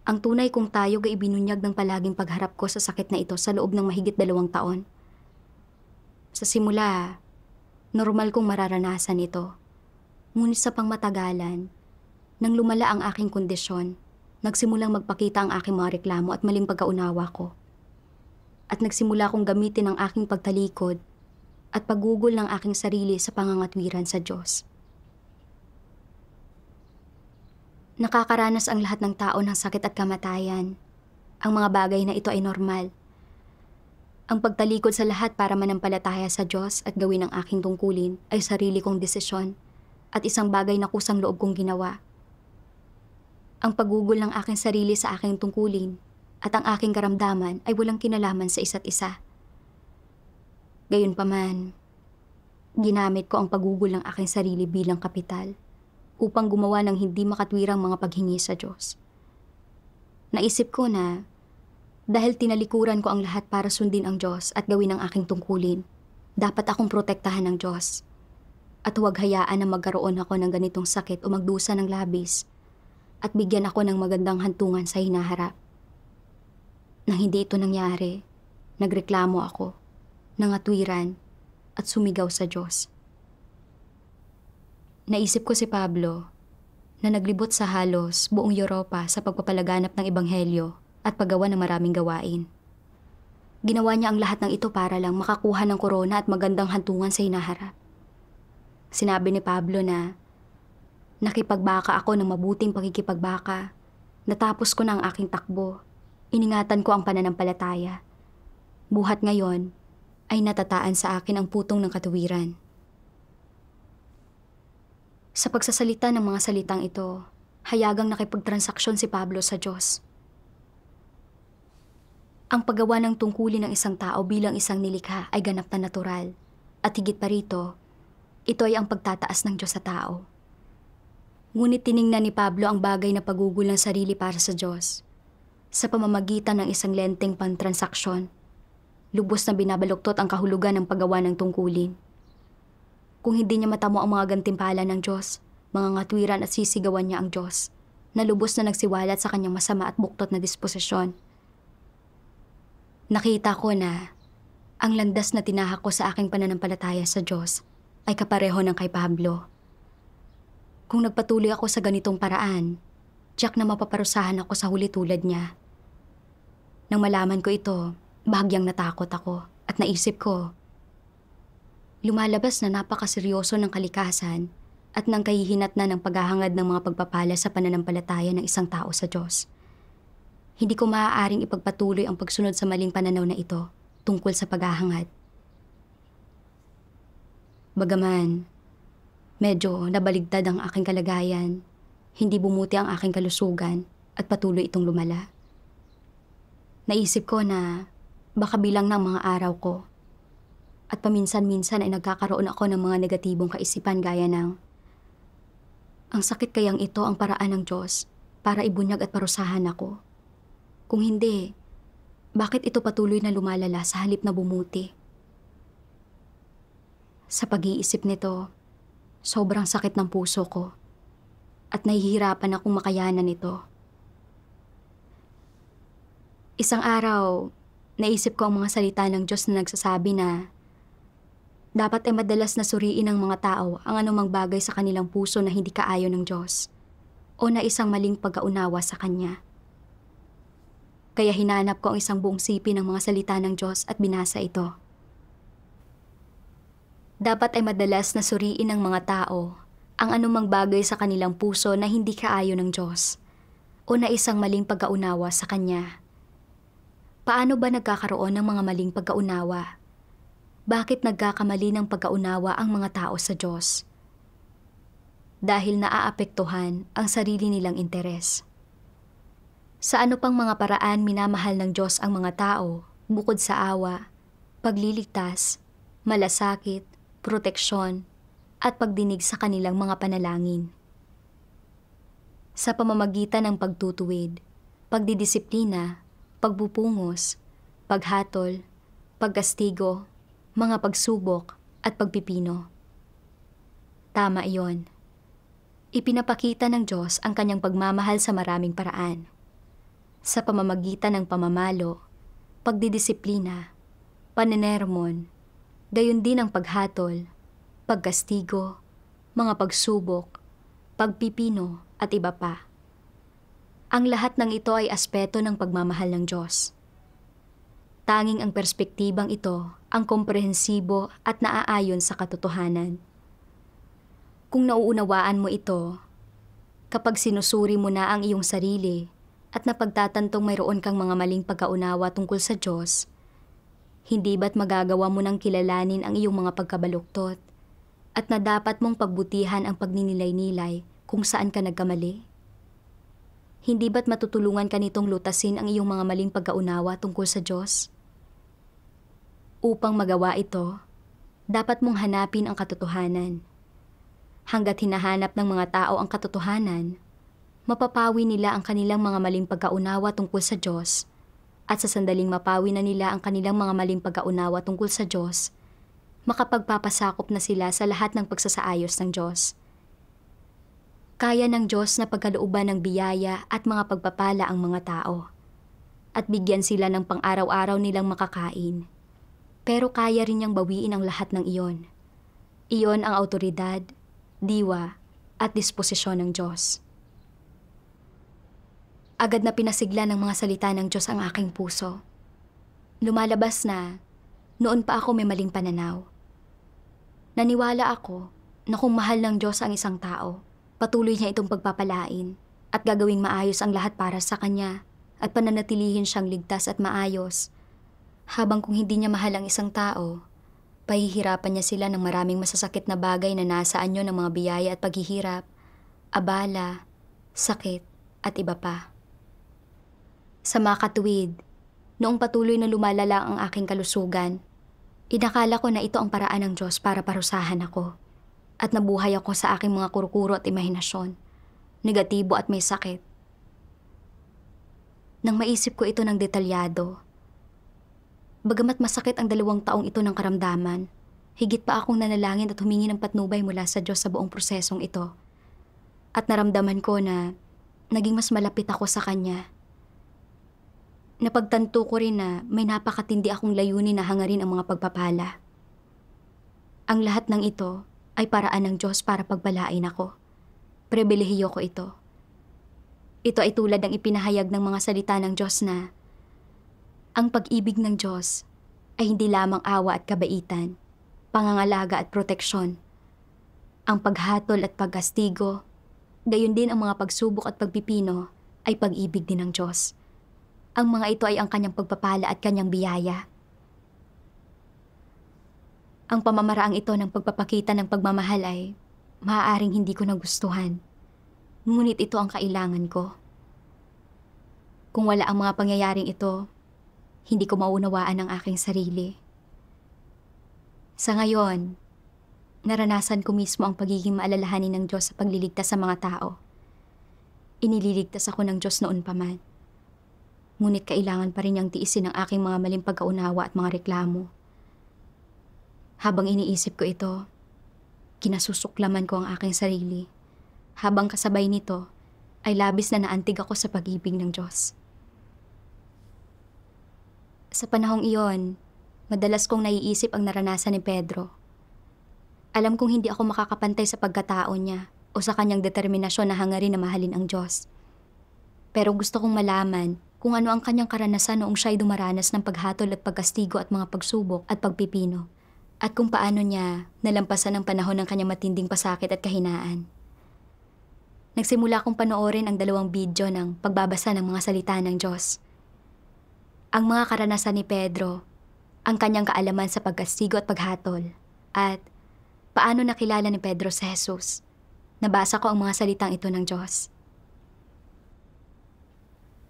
Ang tunay kong tayog ay ibinunyag ng palaging pagharap ko sa sakit na ito sa loob ng mahigit 2 taon. Sa simula, normal kong mararanasan ito. Ngunit sa pangmatagalan, nang lumala ang aking kondisyon, nagsimulang magpakita ang aking mga reklamo at maling pagkaunawa ko. At nagsimula kong gamitin ang aking pagtalikod at paggugol ng aking sarili sa pangangatwiran sa Diyos. Nakakaranas ang lahat ng tao ng sakit at kamatayan. Ang mga bagay na ito ay normal. Ang pagtalikod sa lahat para manampalataya sa Diyos at gawin ang aking tungkulin ay sarili kong desisyon at isang bagay na kusang loob kong ginawa. Ang paggugol ng aking sarili sa aking tungkulin at ang aking karamdaman ay walang kinalaman sa isa't isa. Gayunpaman, ginamit ko ang paggugol ng aking sarili bilang kapital upang gumawa ng hindi makatwirang mga paghingi sa Diyos. Naisip ko na dahil tinalikuran ko ang lahat para sundin ang Diyos at gawin ang aking tungkulin, dapat akong protektahan ng Diyos. At huwag hayaan na magkaroon ako ng ganitong sakit o magdusa ng labis at bigyan ako ng magandang hantungan sa hinaharap. Nang hindi ito nangyari, nagreklamo ako, nangatwiran at sumigaw sa Diyos. Naisip ko si Pablo na naglibot sa halos buong Europa sa pagpapalaganap ng Ebanghelyo at paggawa ng maraming gawain. Ginawa niya ang lahat ng ito para lang makakuha ng korona at magandang hantungan sa hinaharap. Sinabi ni Pablo na nakipagbaka ako ng mabuting pakikipagbaka, natapos ko na ang aking takbo, iningatan ko ang pananampalataya. Buhat ngayon ay natataan sa akin ang putong ng katuwiran. Sa pagsasalita ng mga salitang ito, hayagang nakipagtransaksyon si Pablo sa Diyos. Ang paggawa ng tungkulin ng isang tao bilang isang nilikha ay ganap na natural. At higit pa rito, ito ay ang pagtataas ng Diyos sa tao. Ngunit tiningnan ni Pablo ang bagay na pagugol ng sarili para sa Diyos sa pamamagitan ng isang lenteng pantransaksyon. Lubos na binabaluktot ang kahulugan ng paggawa ng tungkulin. Kung hindi niya matamo ang mga gantimpala ng Diyos, mga ngatwiran at sisigawan niya ang Diyos, na lubos na nagsiwalat sa kanyang masama at buktot na disposisyon. Nakita ko na ang landas na tinahak ko sa aking pananampalataya sa Diyos ay kapareho ng kay Pablo. Kung nagpatuloy ako sa ganitong paraan, tiyak na mapaparusahan ako sa huli tulad niya. Nang malaman ko ito, bahagyang natakot ako at naisip ko, lumalabas na napakaseryoso ng kalikasan at ng kahihinatnan ng paghahangad ng mga pagpapala sa pananampalataya ng isang tao sa Diyos. Hindi ko maaaring ipagpatuloy ang pagsunod sa maling pananaw na ito tungkol sa paghahangad. Bagaman, medyo nabaligtad ang aking kalagayan, hindi bumuti ang aking kalusugan at patuloy itong lumala. Naisip ko na baka bilang ng mga araw ko at paminsan-minsan ay nagkakaroon ako ng mga negatibong kaisipan gaya ng, ang sakit kayang ito ang paraan ng Diyos para ibunyag at parusahan ako. Kung hindi, bakit ito patuloy na lumalala sa halip na bumuti? Sa pag-iisip nito, sobrang sakit ng puso ko at nahihirapan akong makayanan ito. Isang araw, naisip ko ang mga salita ng Diyos na nagsasabi na dapat ay madalas na suriin ng mga tao ang anumang bagay sa kanilang puso na hindi kaayon ng Diyos o na isang maling pag-aunawa sa Kanya. Kaya hinanap ko ang isang buong sipi ng mga salita ng Diyos at binasa ito. Dapat ay madalas na suriin ng mga tao ang anumang bagay sa kanilang puso na hindi kaayon ng Diyos o na isang maling pag-aunawa sa Kanya. Paano ba nagkakaroon ng mga maling pag-aunawa? Bakit nagkakamali ng pag-aunawa ang mga tao sa Diyos? Dahil naaapektuhan ang sarili nilang interes. Sa ano pang mga paraan minamahal ng Diyos ang mga tao bukod sa awa, pagliligtas, malasakit, proteksyon, at pagdinig sa kanilang mga panalangin. Sa pamamagitan ng pagtutuwid, pagdidisiplina, pagpupungos, paghatol, pagkastigo, mga pagsubok, at pagpipino. Tama iyon. Ipinapakita ng Diyos ang kanyang pagmamahal sa maraming paraan. Sa pamamagitan ng pamamalo, pagdidisiplina, panenermon, gayon din ang paghatol, pagkastigo, mga pagsubok, pagpipino at iba pa. Ang lahat ng ito ay aspeto ng pagmamahal ng Diyos. Tanging ang perspektibang ito ang komprehensibo at naaayon sa katotohanan. Kung nauunawaan mo ito, kapag sinusuri mo na ang iyong sarili at napagtatantong mayroon kang mga maling pagkaunawa tungkol sa Diyos, hindi ba't magagawa mo nang kilalanin ang iyong mga pagkabaluktot at na dapat mong pagbutihan ang pagninilay-nilay kung saan ka nagkamali? Hindi ba't matutulungan ka nitong lutasin ang iyong mga maling pagkaunawa tungkol sa Diyos? Upang magawa ito, dapat mong hanapin ang katotohanan. Hanggat hinahanap ng mga tao ang katotohanan, mapapawi nila ang kanilang mga maling pagkaunawa tungkol sa Diyos, at sa sandaling mapawi na nila ang kanilang mga maling pagkaunawa tungkol sa Diyos, makapagpapasakop na sila sa lahat ng pagsasaayos ng Diyos. Kaya ng Diyos na pagkalooban ng biyaya at mga pagpapala ang mga tao, at bigyan sila ng pang-araw-araw nilang makakain. Pero kaya rin niyang bawiin ang lahat ng iyon. Iyon ang awtoridad, diwa, at disposisyon ng Diyos. Agad na pinasigla ng mga salita ng Diyos ang aking puso. Lumalabas na, noon pa ako may maling pananaw. Naniwala ako na kung mahal ng Diyos ang isang tao, patuloy niya itong pagpapalain at gagawing maayos ang lahat para sa Kanya at pananatilihin siyang ligtas at maayos. Habang kung hindi niya mahal ang isang tao, pahihirapan niya sila ng maraming masasakit na bagay na nasa anyo ng mga biyaya at paghihirap, abala, sakit, at iba pa. Sa makatuwid, Noong patuloy na lumalala ang aking kalusugan, inakala ko na ito ang paraan ng Diyos para parusahan ako. At nabuhay ako sa aking mga kurukuro at imahinasyon, negatibo at may sakit. Nang maisip ko ito ng detalyado, bagamat masakit ang 2 taong ito ng karamdaman, higit pa akong nanalangin at humingi ng patnubay mula sa Diyos sa buong prosesong ito. At naramdaman ko na naging mas malapit ako sa Kanya. Napagtanto ko rin na may napakatindi akong layunin na hangarin ang mga pagpapala. Ang lahat ng ito ay paraan ng Diyos para pagbalain ako. Pribilehiyo ko ito. Ito ay tulad ng ipinahayag ng mga salita ng Diyos na ang pag-ibig ng Diyos ay hindi lamang awa at kabaitan, pangangalaga at proteksyon. Ang paghatol at pagkastigo, gayon din ang mga pagsubok at pagpipino ay pag-ibig din ng Diyos. Ang mga ito ay ang Kanyang pagpapala at Kanyang biyaya. Ang pamamaraang ito ng pagpapakita ng pagmamahal ay maaaring hindi ko nagustuhan. Ngunit ito ang kailangan ko. Kung wala ang mga pangyayaring ito, hindi ko maunawaan ang aking sarili. Sa ngayon, naranasan ko mismo ang pagiging maalalahanin ng Diyos sa pagliligtas sa mga tao. Inililigtas ako ng Diyos noon pa man. Ngunit kailangan pa rin niyang tiisin ang aking mga maling pagkaunawa at mga reklamo. Habang iniisip ko ito, kinasusuklaman ko ang aking sarili. Habang kasabay nito, ay labis na naantig ako sa pag-ibig ng Diyos. Sa panahong iyon, madalas kong naiisip ang naranasan ni Pedro. Alam kong hindi ako makakapantay sa pagkatao niya o sa kanyang determinasyon na hangarin na mahalin ang Diyos. Pero gusto kong malaman kung ano ang kanyang karanasan noong siya'y dumaranas ng paghatol at pagkastigo at mga pagsubok at pagpipino. At kung paano niya nalampasan ang panahon ng kanyang matinding pasakit at kahinaan. Nagsimula akong panoorin ang 2 video ng pagbabasa ng mga salita ng Diyos. Ang mga karanasan ni Pedro, ang kanyang kaalaman sa pagkastigo at paghatol, at paano nakilala ni Pedro si Jesus. Nabasa ko ang mga salitang ito ng Diyos.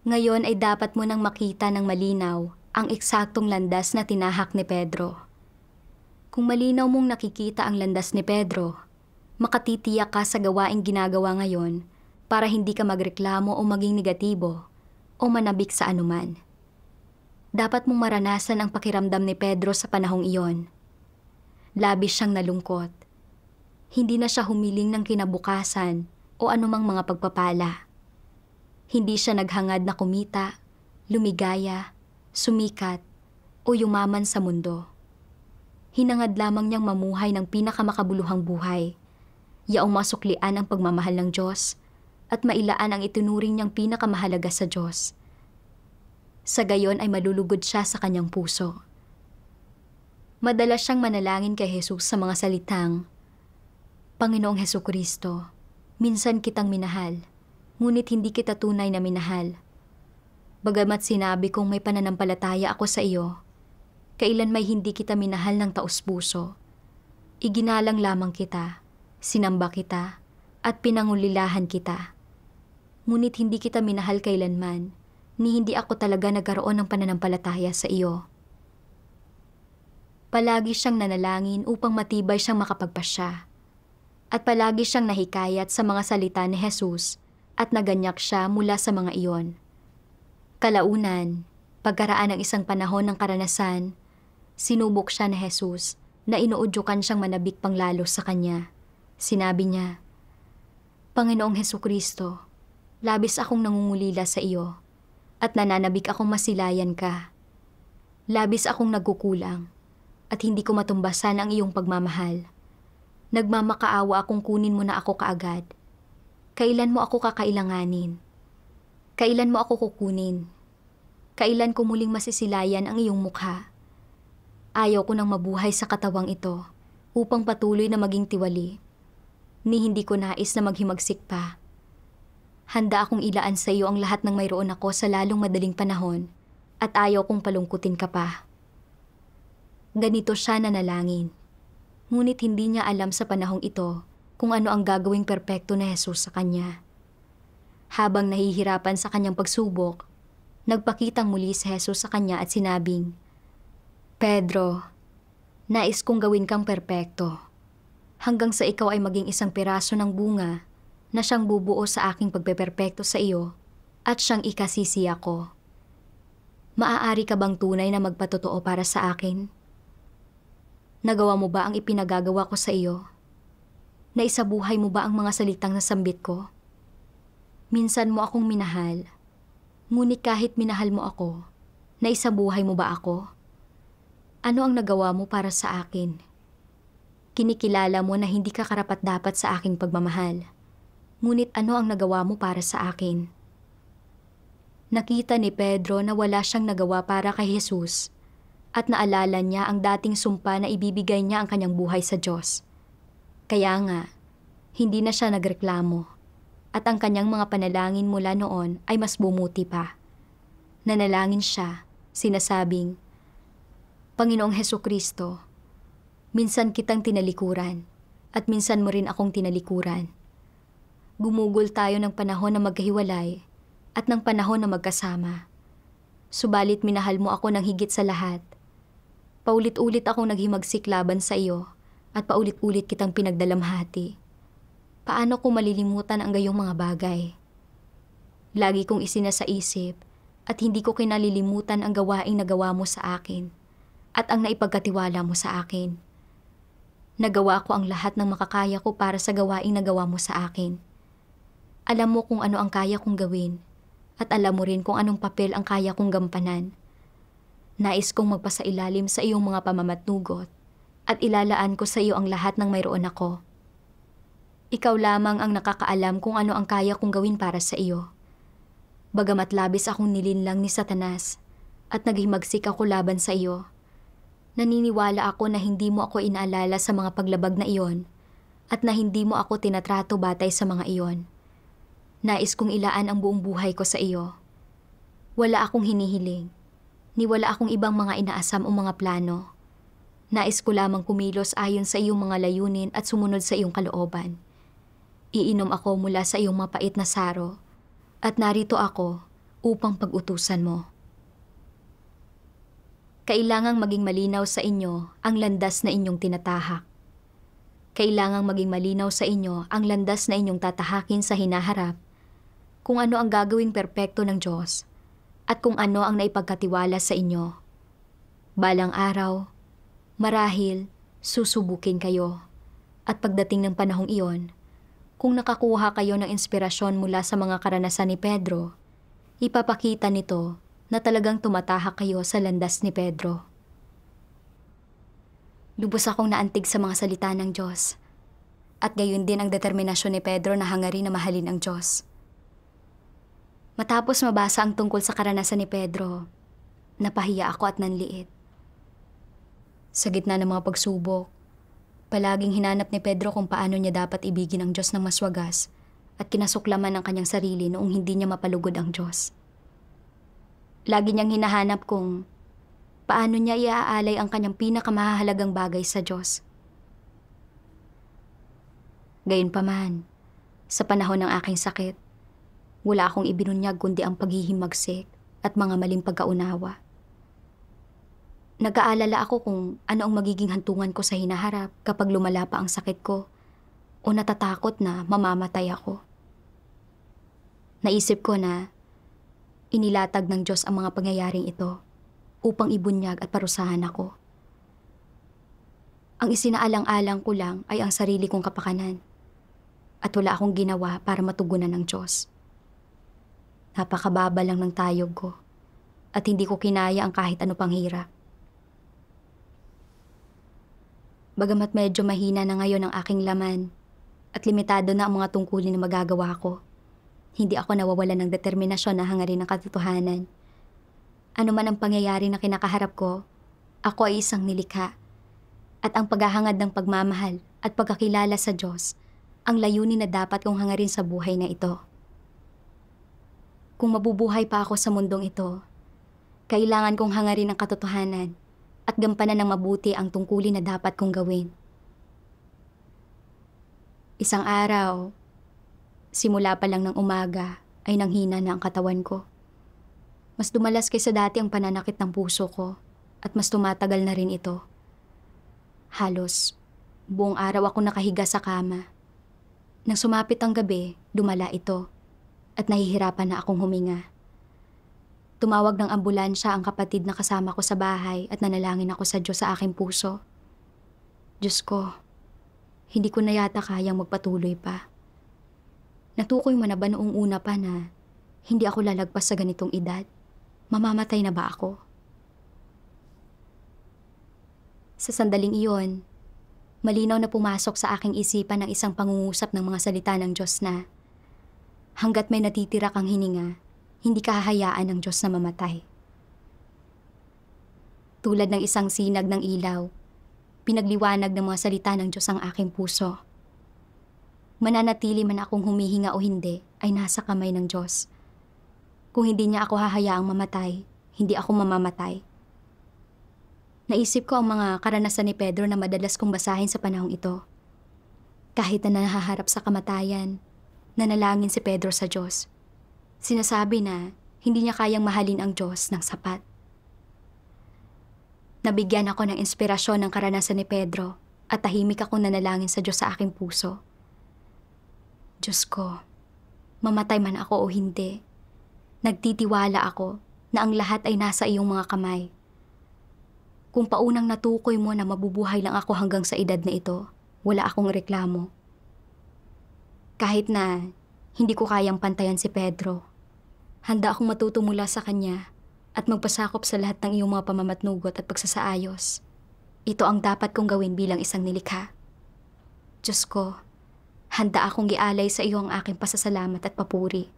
Ngayon ay dapat mo nang makita ng malinaw ang eksaktong landas na tinahak ni Pedro. Kung malinaw mong nakikita ang landas ni Pedro, makatitiyak ka sa gawaing ginagawa ngayon para hindi ka magreklamo o maging negatibo o manabik sa anuman. Dapat mong maranasan ang pakiramdam ni Pedro sa panahong iyon. Labis siyang nalungkot. Hindi na siya humiling ng kinabukasan o anumang mga pagpapala. Hindi siya naghangad na kumita, lumigaya, sumikat o yumaman sa mundo. Hinangad lamang niyang mamuhay ng pinakamakabuluhang buhay, yaong masuklian ang pagmamahal ng Diyos at mailaan ang itinuring niyang pinakamahalaga sa Diyos. Sa gayon ay malulugod siya sa kanyang puso. Madalas siyang manalangin kay Jesus sa mga salitang, Panginoong Hesukristo, minsan kitang minahal, ngunit hindi kita tunay na minahal. Bagamat sinabi kong may pananampalataya ako sa iyo, kailan may hindi kita minahal ng taos-puso. Iginalang lamang kita, sinamba kita, at pinangulilahan kita. Ngunit hindi kita minahal kailanman, ni hindi ako talaga nagkaroon ng pananampalataya sa iyo. Palagi siyang nanalangin upang matibay siyang makapagpasya. At palagi siyang nahikayat sa mga salita ni Jesus at naganyak siya mula sa mga iyon. Kalaunan, pagkaraan ng isang panahon ng karanasan, sinubok siya ni Jesus na inuudyukan siyang manabik pang lalo sa kanya. Sinabi niya, Panginoong Hesukristo, labis akong nangungulila sa iyo at nananabik akong masilayan ka. Labis akong nagkukulang at hindi ko matumbasan ang iyong pagmamahal. Nagmamakaawa akong kunin mo na ako kaagad. Kailan mo ako kakailanganin? Kailan mo ako kukunin? Kailan ko muling masisilayan ang iyong mukha? Ayaw ko nang mabuhay sa katawang ito upang patuloy na maging tiwali. Ni hindi ko nais na maghimagsik pa. Handa akong ilaan sa iyo ang lahat ng mayroon ako sa lalong madaling panahon at ayaw kong palungkutin ka pa. Ganito siya nanalangin. Ngunit hindi niya alam sa panahong ito kung ano ang gagawing perpekto na Jesus sa kanya. Habang nahihirapan sa kanyang pagsubok, Nagpakitang muli si Jesus sa kanya at sinabing, Pedro, nais kong gawin kang perpekto, hanggang sa ikaw ay maging isang piraso ng bunga na siyang bubuo sa aking pagpeperpekto sa iyo at siyang ikasisiya ko. Maaari ka bang tunay na magpatotoo para sa akin? Nagawa mo ba ang ipinagagawa ko sa iyo? Naisabuhay mo ba ang mga salitang nasambit ko? Minsan mo akong minahal, ngunit kahit minahal mo ako, naisabuhay mo ba ako? Ano ang nagawa mo para sa akin? Kinikilala mo na hindi ka karapat-dapat sa aking pagmamahal, ngunit ano ang nagawa mo para sa akin? Nakita ni Pedro na wala siyang nagawa para kay Jesus at naalala niya ang dating sumpa na ibibigay niya ang kanyang buhay sa Diyos. Kaya nga, hindi na siya nagreklamo at ang kanyang mga panalangin mula noon ay mas bumuti pa. Nanalangin siya, sinasabing, Panginoong Hesukristo, minsan kitang tinalikuran at minsan mo rin akong tinalikuran. Gumugol tayo ng panahon na magkahiwalay at ng panahon na magkasama. Subalit minahal mo ako ng higit sa lahat. Paulit-ulit akong naghimagsik laban sa iyo at paulit-ulit kitang pinagdalamhati. Paano ko malilimutan ang gayong mga bagay? Lagi kong isinasaisip at hindi ko kinalilimutan ang gawaing nagawa mo sa akin at ang naipagkatiwala mo sa akin. Nagawa ko ang lahat ng makakaya ko para sa gawaing nagawa mo sa akin. Alam mo kung ano ang kaya kong gawin at alam mo rin kung anong papel ang kaya kong gampanan. Nais kong magpasailalim sa iyong mga pamamatnugot at ilalaan ko sa iyo ang lahat ng mayroon ako. Ikaw lamang ang nakakaalam kung ano ang kaya kong gawin para sa iyo. Bagamat labis akong nilinlang ni Satanas at naghimagsik ako laban sa iyo, naniniwala ako na hindi mo ako inaalala sa mga paglabag na iyon at na hindi mo ako tinatrato batay sa mga iyon. Nais kong ilaan ang buong buhay ko sa iyo. Wala akong hinihiling, ni wala akong ibang mga inaasam o mga plano. Nais ko lamang kumilos ayon sa iyong mga layunin at sumunod sa iyong kalooban. Iinom ako mula sa iyong mapait na saro at narito ako upang pag-utusan mo. Kailangang maging malinaw sa inyo ang landas na inyong tinatahak. Kailangang maging malinaw sa inyo ang landas na inyong tatahakin sa hinaharap, kung ano ang gagawing perpekto ng Diyos at kung ano ang naipagkatiwala sa inyo. Balang araw, marahil susubukin kayo at pagdating ng panahong iyon, kung nakakuha kayo ng inspirasyon mula sa mga karanasan ni Pedro, ipapakita nito na talagang tumatahak kayo sa landas ni Pedro. Lubos akong naantig sa mga salita ng Diyos, at gayon din ang determinasyon ni Pedro na hangarin na mahalin ang Diyos. Matapos mabasa ang tungkol sa karanasan ni Pedro, napahiya ako at nanliit. Sa gitna ng mga pagsubok, palaging hinanap ni Pedro kung paano niya dapat ibigin ang Diyos ng mas wagas at kinasuklaman ang kanyang sarili noong hindi niya mapalugod ang Diyos. Lagi niyang hinahanap kung paano niya iaalay ang kanyang pinakamahalagang bagay sa Diyos. Gayunpaman, sa panahon ng aking sakit, wala akong ibinunyag kundi ang paghihimagsik at mga maling pagkaunawa. Nag-aalala ako kung ano ang magiging hantungan ko sa hinaharap kapag lumala pa ang sakit ko o natatakot na mamamatay ako. Naisip ko na inilatag ng Diyos ang mga pangyayaring ito upang ibunyag at parusahan ako. Ang isinaalang-alang ko lang ay ang sarili kong kapakanan at wala akong ginawa para matugunan ng Diyos. Napakababa lang ng tayog ko at hindi ko kinaya ang kahit ano pang hirap. Bagamat medyo mahina na ngayon ang aking laman at limitado na ang mga tungkulin na magagawa ko, hindi ako nawawalan ng determinasyon na hangarin ang katotohanan. Ano man ang pangyayari na kinakaharap ko, ako ay isang nilikha. At ang paghahangad ng pagmamahal at pagkakilala sa Diyos, ang layunin na dapat kong hangarin sa buhay na ito. Kung mabubuhay pa ako sa mundong ito, kailangan kong hangarin ang katotohanan at gampanan ng mabuti ang tungkulin na dapat kong gawin. Isang araw, simula pa lang ng umaga ay nanghina na ang katawan ko. Mas dumalas kaysa dati ang pananakit ng puso ko at mas tumatagal na rin ito. Halos buong araw ako nakahiga sa kama. Nang sumapit ang gabi, dumala ito at nahihirapan na akong huminga. Tumawag ng ambulansya ang kapatid na kasama ko sa bahay at nanalangin ako sa Diyos sa aking puso. Diyos ko, hindi ko na yata kayang magpatuloy pa. Natukoy mo na ba noong una pa na hindi ako lalagpas sa ganitong edad? Mamamatay na ba ako? Sa sandaling iyon, malinaw na pumasok sa aking isipan ang isang pangungusap ng mga salita ng Diyos na, hanggat may natitira kang hininga, hindi ka hahayaan ng Diyos na mamatay. Tulad ng isang sinag ng ilaw, pinagliwanag ng mga salita ng Diyos ang aking puso. Mananatili man akong humihinga o hindi, ay nasa kamay ng Diyos. Kung hindi niya ako hahayaang mamatay, hindi ako mamamatay. Naisip ko ang mga karanasan ni Pedro na madalas kong basahin sa panahong ito. Kahit na nahaharap sa kamatayan, nanalangin si Pedro sa Diyos. Sinasabi na hindi niya kayang mahalin ang Diyos ng sapat. Nabigyan ako ng inspirasyon ng karanasan ni Pedro at tahimik akong nanalangin sa Diyos sa aking puso. Diyos ko, mamatay man ako o hindi, nagtitiwala ako na ang lahat ay nasa iyong mga kamay. Kung paunang natukoy mo na mabubuhay lang ako hanggang sa edad na ito, wala akong reklamo. Kahit na hindi ko kayang pantayan si Pedro, handa akong matuto mula sa kanya at magpasakop sa lahat ng iyong mga pamamatnugot at pagsasaayos. Ito ang dapat kong gawin bilang isang nilikha. Diyos ko, handa akong gialay sa iyo ang aking pasasalamat at papuri.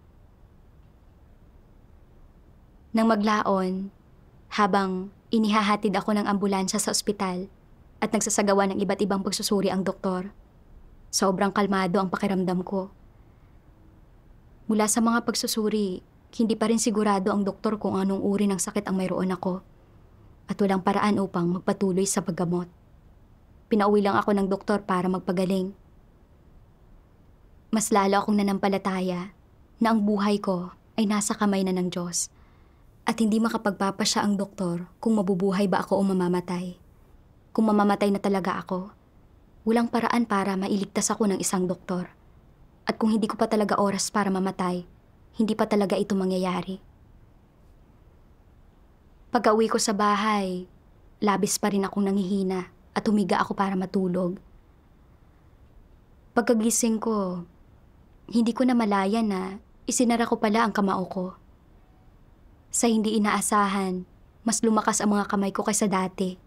Nang maglaon, habang inihahatid ako ng ambulansya sa ospital at nagsasagawa ng iba't ibang pagsusuri ang doktor, sobrang kalmado ang pakiramdam ko. Mula sa mga pagsusuri, hindi pa rin sigurado ang doktor kung anong uri ng sakit ang mayroon ako at walang paraan upang magpatuloy sa paggamot. Pinauwi lang ako ng doktor para magpagaling. Mas lalo akong nanampalataya na ang buhay ko ay nasa kamay na ng Diyos at hindi makapagpapasya ang doktor kung mabubuhay ba ako o mamamatay. Kung mamamatay na talaga ako, walang paraan para mailigtas ako ng isang doktor. At kung hindi ko pa talaga oras para mamatay, hindi pa talaga ito mangyayari. Pag-uwi ko sa bahay, labis pa rin akong nanghihina at humiga ako para matulog. Pagkagising ko, hindi ko na malaya na isinara ko pala ang kamao ko. Sa hindi inaasahan, mas lumakas ang mga kamay ko kaysa dati.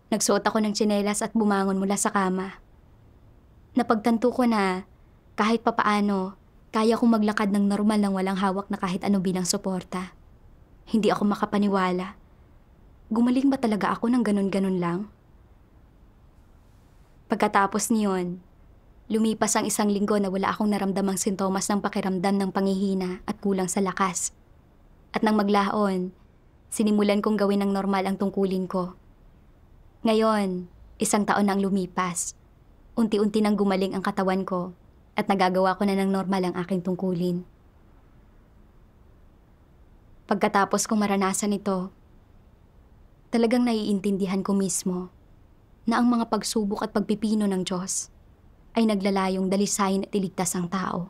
Nagsuot ako ng tsinelas at bumangon mula sa kama. Napagtanto ko na kahit papaano, kaya kong maglakad ng normal nang walang hawak na kahit ano bilang suporta. Hindi ako makapaniwala. Gumaling ba talaga ako ng ganun-ganun lang? Pagkatapos niyon, lumipas ang 1 linggo na wala akong naramdamang sintomas ng pakiramdam ng panghihina at kulang sa lakas. At nang maglaon, sinimulan kong gawin ng normal ang tungkulin ko. Ngayon, 1 taon na ang lumipas. Unti-unti nang gumaling ang katawan ko at nagagawa ko na ng normal ang aking tungkulin. Pagkatapos kong maranasan ito, talagang naiintindihan ko mismo na ang mga pagsubok at pagpipino ng Diyos ay naglalayong dalisayin at iligtas ang tao.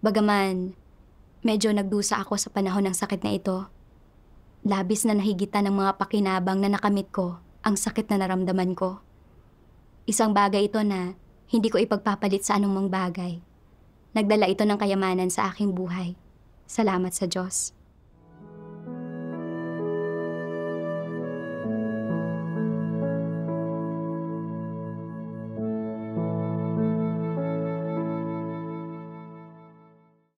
Bagaman, medyo nagdusa ako sa panahon ng sakit na ito. Labis na nahigitan ng mga pakinabang na nakamit ko ang sakit na naramdaman ko. Isang bagay ito na hindi ko ipagpapalit sa anumang bagay. Nagdala ito ng kayamanan sa aking buhay. Salamat sa Diyos.